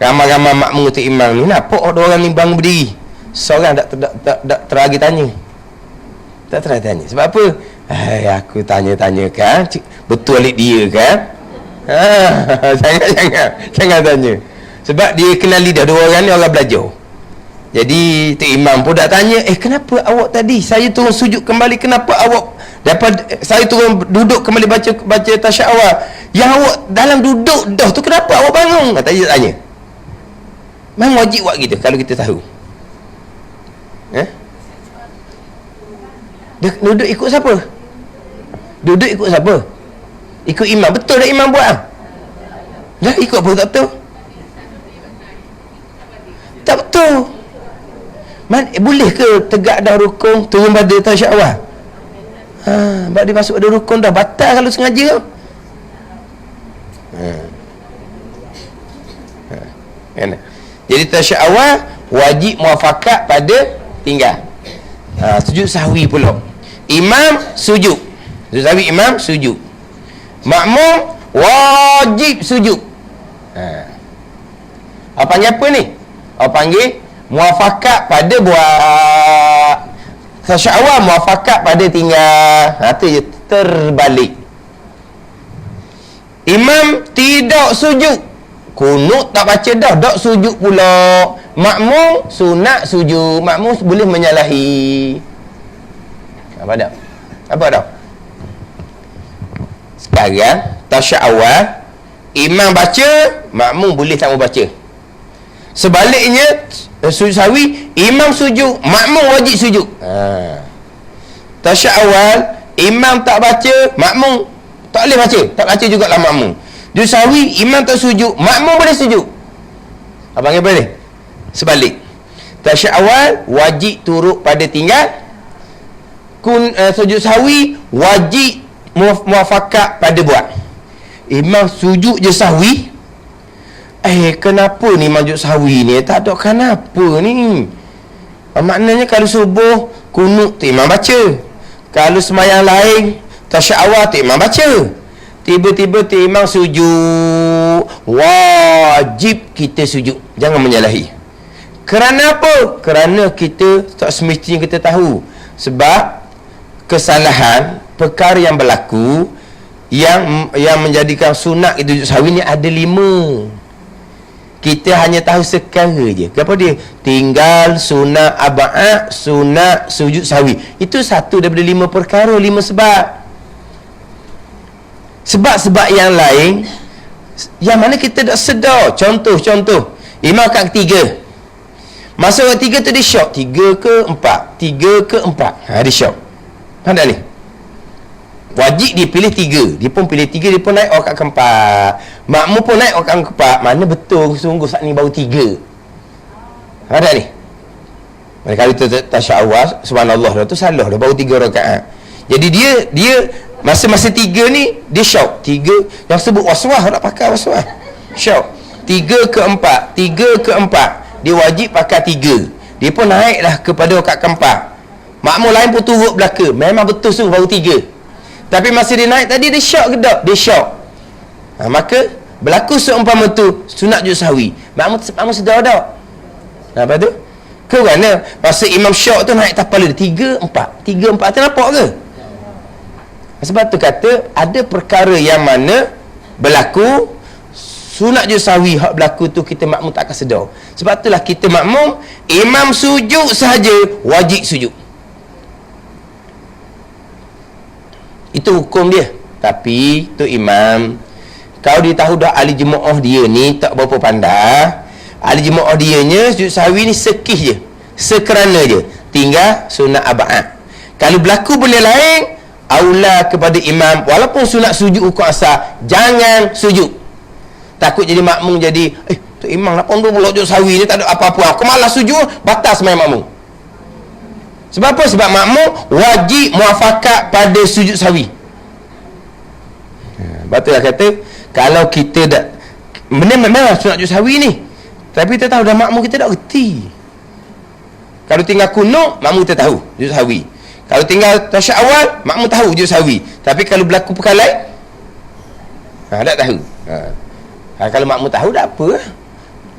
ramai-ramai makmum tu imam ni, nampak 2 orang ni bangun berdiri, seorang tak teragi tanya. Tak teragi tanya. Sebab apa? Aku tanya-tanya kan, betul alik dia kan? Jangan tanya. Sebab dia kenal lidah dua orang ni, orang belajar. Jadi Tok Imam pun dah tanya, kenapa awak tadi saya turun sujud kembali, kenapa awak saya turun duduk kembali baca tasyahud awal, yang awak dalam duduk dah tu kenapa awak bangun? Tanya. Memang wajib buat kita kalau kita tahu. Dia duduk ikut siapa? Duduk ikut siapa? Ikut imam. Betul dah imam buat? Dah ikut apa tak betul? Tak betul. Boleh ke tegak dah rukun turun pada tasyahud awal? Sebab dia masuk ada rukun dah, batal kalau sengaja. Jadi tasyahud awal wajib muafakat pada tinggal. Sujud sahwi pula. Imam sujud. Sujud sahwi imam sujud. Makmum wajib sujud. Apa panggil apa ni? Apa panggil muafakat pada buat tasyahud awal, muafakat pada tinggal. Itu je, terbalik. Imam tidak sujud, kunut tak baca dah, tak sujud pula. Makmum sunat sujud, makmum boleh menyalahi. Apa dah? Apa dah? Sekarang tasyahud awal imam baca, makmum boleh tak mau baca. Sebaliknya sujud sahwi, imam sujud, makmum wajib sujud. Tasyahud awal imam tak baca, makmum tak boleh baca, tak baca jugalah makmum. Sujud sahwi imam tak sujud, makmum boleh sujud. Abang apa ni? Sebalik. Tasyahud awal wajib turut pada tinggal. Sujud sahwi wajib muafakat pada buat. Imam sujud je sahwi, kenapa ni majud sahwi ni? Tak ada kenapa ni. Maknanya kalau subuh kunut tu imam baca, kalau semayang lain tasyahud awal tu imam baca. Tiba-tiba tu imam sujud, wajib kita sujud, jangan menyalahi. Kerana apa? Kerana kita tak semestinya kita tahu. Sebab kesalahan perkara yang berlaku yang menjadikan sunat itu sahwi ni ada 5. Kita hanya tahu sekara je. Apa dia? Tinggal, sunat aba'at, sunat sujud sahwi. Itu satu daripada 5 perkara, 5 sebab. Sebab-sebab yang lain yang mana kita tak sedar. Contoh imam kat ketiga, masa kat tiga tu dia syok 3 ke 4, dia syok. Ada ni wajib dia pilih 3, dia pun pilih 3, dia pun naik rakaat keempat, makmum pun naik rakaat keempat. Mana betul sungguh saat ni baru 3. Ada ni. Kalau kita tasyahud awal, subhanallah dah tu salah dah, baru 3 rakaat. Jadi dia masa-masa 3 ni dia syok 3, yang sebut waswas, nak pakai waswas, syok 3 ke 4, dia wajib pakai 3. Dia pun naiklah kepada rakaat keempat, makmum lain pun turut belaka, memang betul tu baru 3. Tapi masa dia naik tadi dia syok ke tak? Dia syok. Maka berlaku seumpama tu sunat sujud sahwi, makmum sedar tak? Apa tu? Kerana masa imam syok tu naik tapal dia 3, 4 tu nampak ke? Sebab tu kata ada perkara yang mana berlaku sunat sujud sahwi, hak berlaku tu kita makmum tak akan sedar. Sebab itulah kita makmum, imam sujud sahaja wajib sujud. Itu hukum dia. Tapi tu imam, kalau dia tahu dah ahli jemaah dia ni tak berapa pandai, ahli jemaah dia nya sujud sahwi ni sekih je, sekerana je, tinggal sunat aba'at. Kalau berlaku benda lain, aula kepada imam, walaupun sunat sujud hukum asal, jangan sujud. Takut jadi makmum jadi tu imam 80 sujud sahwi ni tak ada apa-apa, aku malas sujud, batal sembahyang makmum. Sebab apa? Sebab makmum wajib muafakat pada sujud sahwi. Betul lah kata, kalau kita dah memang sunat sujud sahwi ni, tapi kita tahu dah makmum kita tak reti. Kalau tinggal kunut, makmum kita tahu sujud sahwi. Kalau tinggal tasyahud awal, makmum tahu sujud sahwi. Tapi kalau berlaku perkara lain, tak tahu. Kalau makmum tahu tak apa.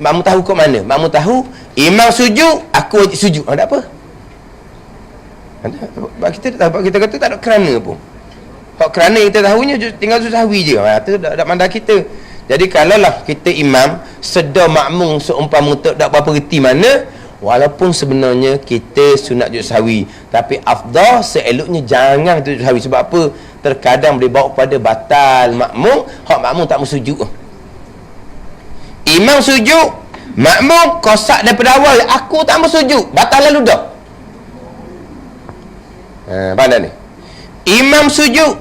Makmum tahu kat mana? Makmum tahu imam sujud, aku wajib sujud. Tak apa. Kita kata tak ada kerana pun. Hak kerana kita tahunya tinggal sujud sahwi je. Itu tak mandang kita. Jadi kalaulah kita imam sedar makmum seumpama tak berapa reti mana, walaupun sebenarnya kita sunat sujud sahwi, tapi afdal seeloknya jangan sujud sahwi. Sebab apa? Terkadang boleh bawa kepada batal makmum. Hak makmum tak mau sujud. Imam sujud, makmum kosak daripada awal, aku tak mau sujud, batal lalu dah. Pandai ni. Imam sujud,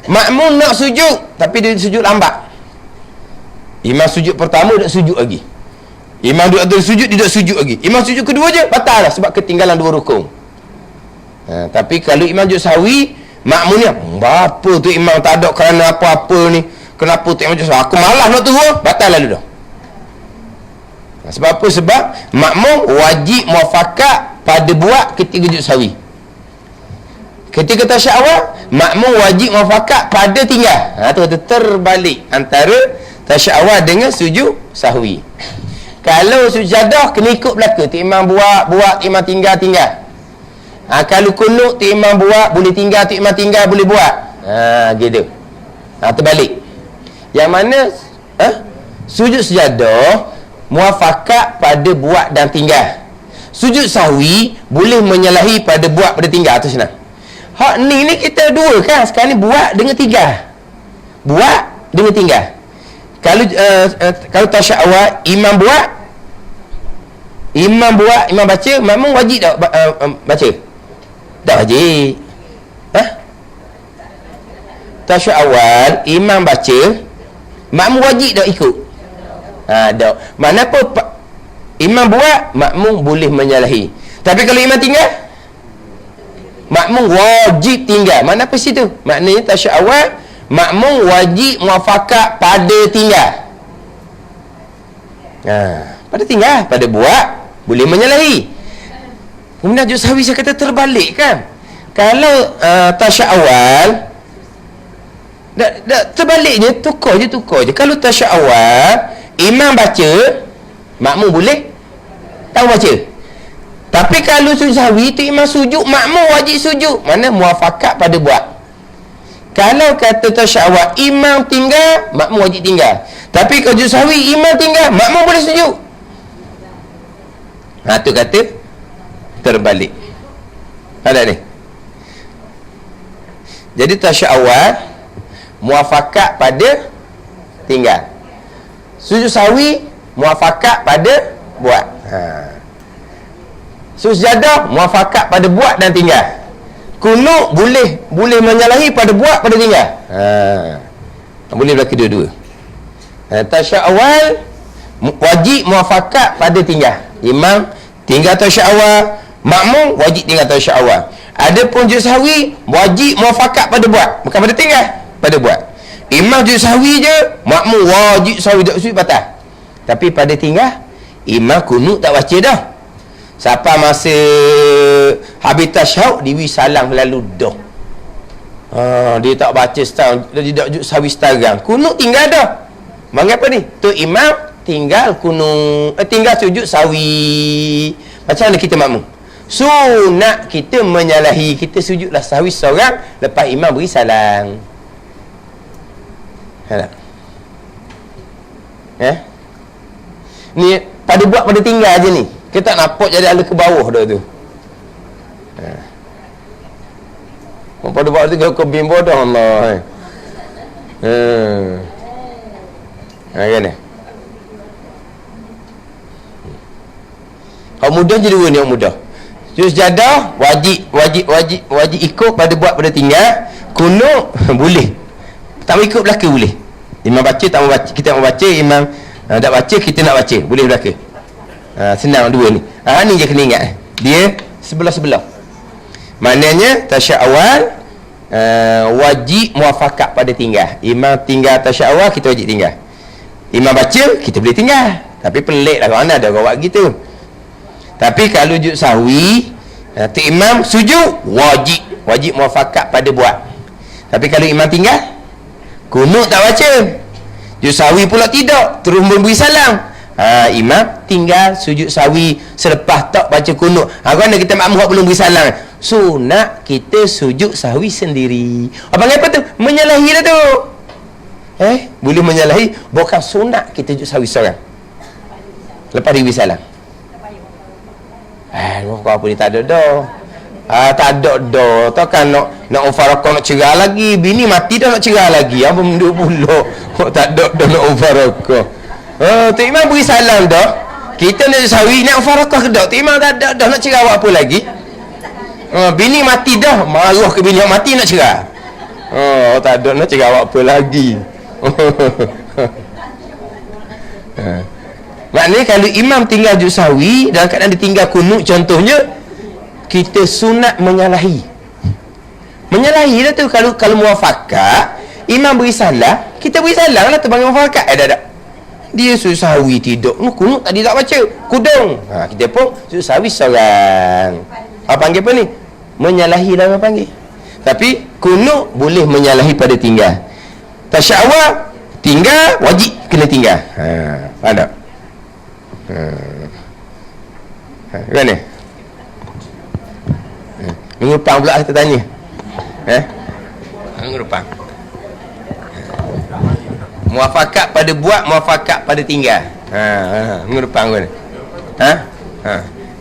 makmum nak sujud, tapi dia sujud lambat. Imam sujud pertama dia sujud lagi. Imam duduk atas sujud, dia tak sujud lagi. Imam sujud kedua je, batal lah sebab ketinggalan 2 rukun. Tapi kalau imam sujud sahwi, makmumnya, apa tu imam tak ada kerana apa-apa ni, kenapa tu imam sujud sahwi, aku malas nak turun, batal lalu dah. Sebab apa? Sebab makmum wajib muafakat pada buat ketika sujud sahwi. Ketika tasyahud awal, makmum wajib muafakat pada tinggal. Tu terbalik antara tasyahud awal dengan sujud sahwi. Kalau sujadah kena ikut belaka, tu imam buat, imam tinggal. Kalau kunut tu imam buat, boleh tinggal, tu imam tinggal, boleh buat. Gitu. Terbalik. Yang mana sujud sujadah muafakat pada buat dan tinggal. Sujud sahwi boleh menyalahi pada buat pada tinggal. Tu senang. Hak ni kita dua kan. Sekarang ni buat dengan tinggal. Buat dengan tinggal. Kalau tasyahud awal, imam baca, makmum wajib tak baca? Tak wajib. Tasyahud awal, imam baca, makmum wajib tak ikut? Tak. Mana apa imam buat, makmum boleh menyalahi. Tapi kalau imam tinggal, makmum wajib tinggal. Mana apa situ? Maknanya tasyahud awal, makmum wajib muafakat pada tinggal. Pada tinggal, pada buat boleh menyalahi. Kemudian sujud sahwi saya kata terbalik kan. Kalau tasyahud awal, terbaliknya tukar je. Kalau tasyahud awal, imam baca, makmum boleh tahu baca. Tapi kalau sujud sahwi tu imam sujud, makmum wajib sujud. Mana muafakat pada buat. Kalau kata tasyahud awal, imam tinggal, makmum wajib tinggal. Tapi kalau sujud sahwi, imam tinggal, makmum boleh sujud. Tu kata terbalik. Ada ni. Jadi tasyahud awal muafakat pada tinggal. Sujud sahwi muafakat pada buat. Sujadah muafakat pada buat dan tinggal. Kunut boleh menyalahi pada buat pada tinggal. Boleh berlaku dua-dua. Tasyahud awal wajib muafakat pada tinggal. Imam tinggal tasyahud awal, makmum wajib tinggal tasyahud awal. Adapun sujud sahwi wajib muafakat pada buat, bukan pada tinggal, pada buat. Imam sujud sahwi je, makmum wajib sahwi, tak sujud batal. Tapi pada tinggal, imam kunut tak baca dah. Siapa masa habis tasyahud diwi salam lalu dah. Dia tak baca setahun, dia tak sujud sahwi setarang. Kunut tinggal dah. Mengapa ni? Tu imam tinggal kunut, tinggal sujud sahwi. Macam mana kita makmum? Sunat kita menyalahi, kita sujudlah sahwi seorang lepas imam beri salam. Ni pada buat pada tinggal je ni. Kita tak nampak jadi ala ke bawah dah tu. Pada buat tu kau bimbo dah Allah. Kan ni. Hak mudah je dua ni, hak mudah. Sujud sejadah wajib ikut pada buat pada tinggal. Kunut boleh. Tak mau ikut belaka boleh. Imam baca tak mau baca, kita mau baca, imam tak baca, kita nak baca, boleh belaka. Senang dua ni. Ni je kena ingat. Dia sebelah-sebelah. Maknanya tasyahud awal wajib muafakat pada tinggal. Imam tinggal tasyahud awal, kita wajib tinggal. Imam baca, kita boleh tinggal. Tapi pelik lah, mana ada orang buat gitu. Tapi kalau sujud sahwi, tu imam sujud wajib muafakat pada buat. Tapi kalau imam tinggal, kunut tak baca, sujud sahwi pula tidak, terus memberi salam, Imam tinggal sujud sahwi selepas tak baca kunut. Kerana kita makmum belum beri salam, sunat kita sujud sahwi sendiri. Panggil apa tu? Menyalahi dah tu. Boleh menyalahi, bukan sunat kita sujud sahwi seorang lepas dia beri salam. Kau apa ni tak ada dah. Tak ada dah. Takkan nak ufarakah nak cerah lagi. Bini mati dah nak cerah lagi. Apa menduk pula. Tak ada dah nak ufarakah. Tok Imam beri salam dah. Kita nak sawi nak ufarakah ke dak? Tok Imam tak ada dah nak cerah buat apa lagi. Bini mati dah. Marah ke bini yang mati nak cerah. Tak ada nak cerah buat apa lagi. Maknanya kalau imam tinggal sujud sahwi dalam keadaan dia tinggal kunut contohnya, kita sunat menyalahi dah tu. Kalau muafakat imam beri salam, kita beri salam lah tu panggil muafakat. Tak dia sujud sahwi tidur kunut tadi tak baca kudung, kita pun sujud sahwi seorang. Panggil apa ni? Menyalahi lah orang panggil. Tapi kunut boleh menyalahi pada tinggal. Tasyawal tinggal wajib kena tinggal. Faham tak? Kan ni? Minggu depan pula kita tanya. Minggu depan. Muafakat pada buat, muafakat pada tinggal. Minggu depan kan.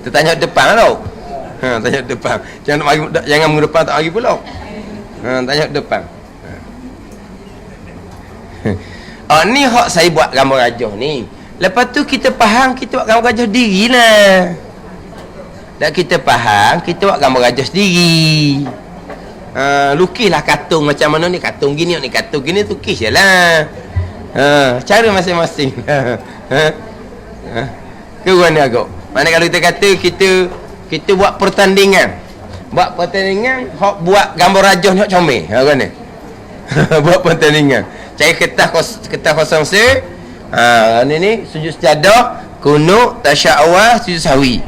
Kita tanya depan tau. Tanya depan. Jangan minggu depan tak lagi pula. Tanya depan. Ni hak saya buat gambar rajah ni. Lepas tu kita faham, kita buat gambar rajah sendiri lah. Dan kita faham, kita buat gambar rajah sendiri. Lukislah katung macam mana ni, katung gini, ni katung gini, lukis je lah. Cara masing-masing. Ke mana agak? Mana kalau kita kata kita buat pertandingan. Hak buat gambar rajah ni hak comel. Kan ni? Buat pertandingan. Cari kertas kosong ni sujud sejadah, kunut, tasyawal, sujud sahwi.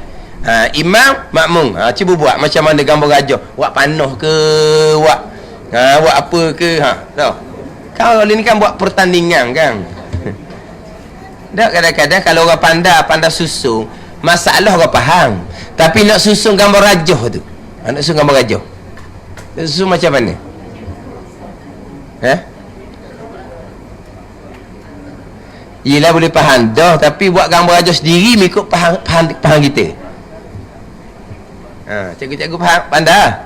Imam, makmum. Cuba buat macam mana gambar rajah. Buat panah ke, buat apa ke, tahu. Kalau ni kan buat pertandingan kan. Tak, kadang-kadang kalau orang pandai susun, masalah orang faham. Tapi nak susun gambar rajah tu. Nak susun gambar rajah. Nak susun macam mana? Yelah boleh faham dah, tapi buat gambar rajah sendiri mengikut faham kita. Cikgu-cikgu faham pandai.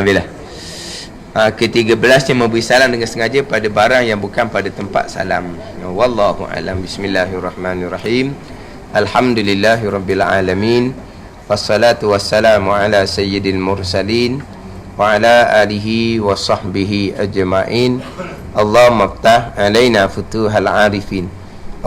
Bila ke-13 yang memberi salam dengan sengaja pada barang yang bukan pada tempat salam. Wallahu a'lam. Bismillahirrahmanirrahim. Alhamdulillahirabbil alamin. Wassalatu wassalamu ala sayyidil mursalin wa ala alihi wa sahbihi ajma'in. Allahumma ftah alaina futuhal arifin.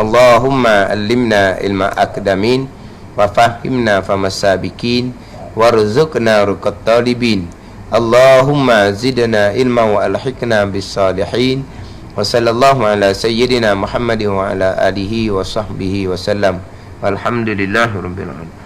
Allahumma allimna ilma akdamin wa fahimna famasabikin warzuqna ruqat talibin. Allahumma zidna ilma wa alhiqna bis salihin. Wa sallallahu ala sayyidina Muhammadin wa ala alihi wa sahbihi wa sallam. Walhamdulillahirabbil alamin.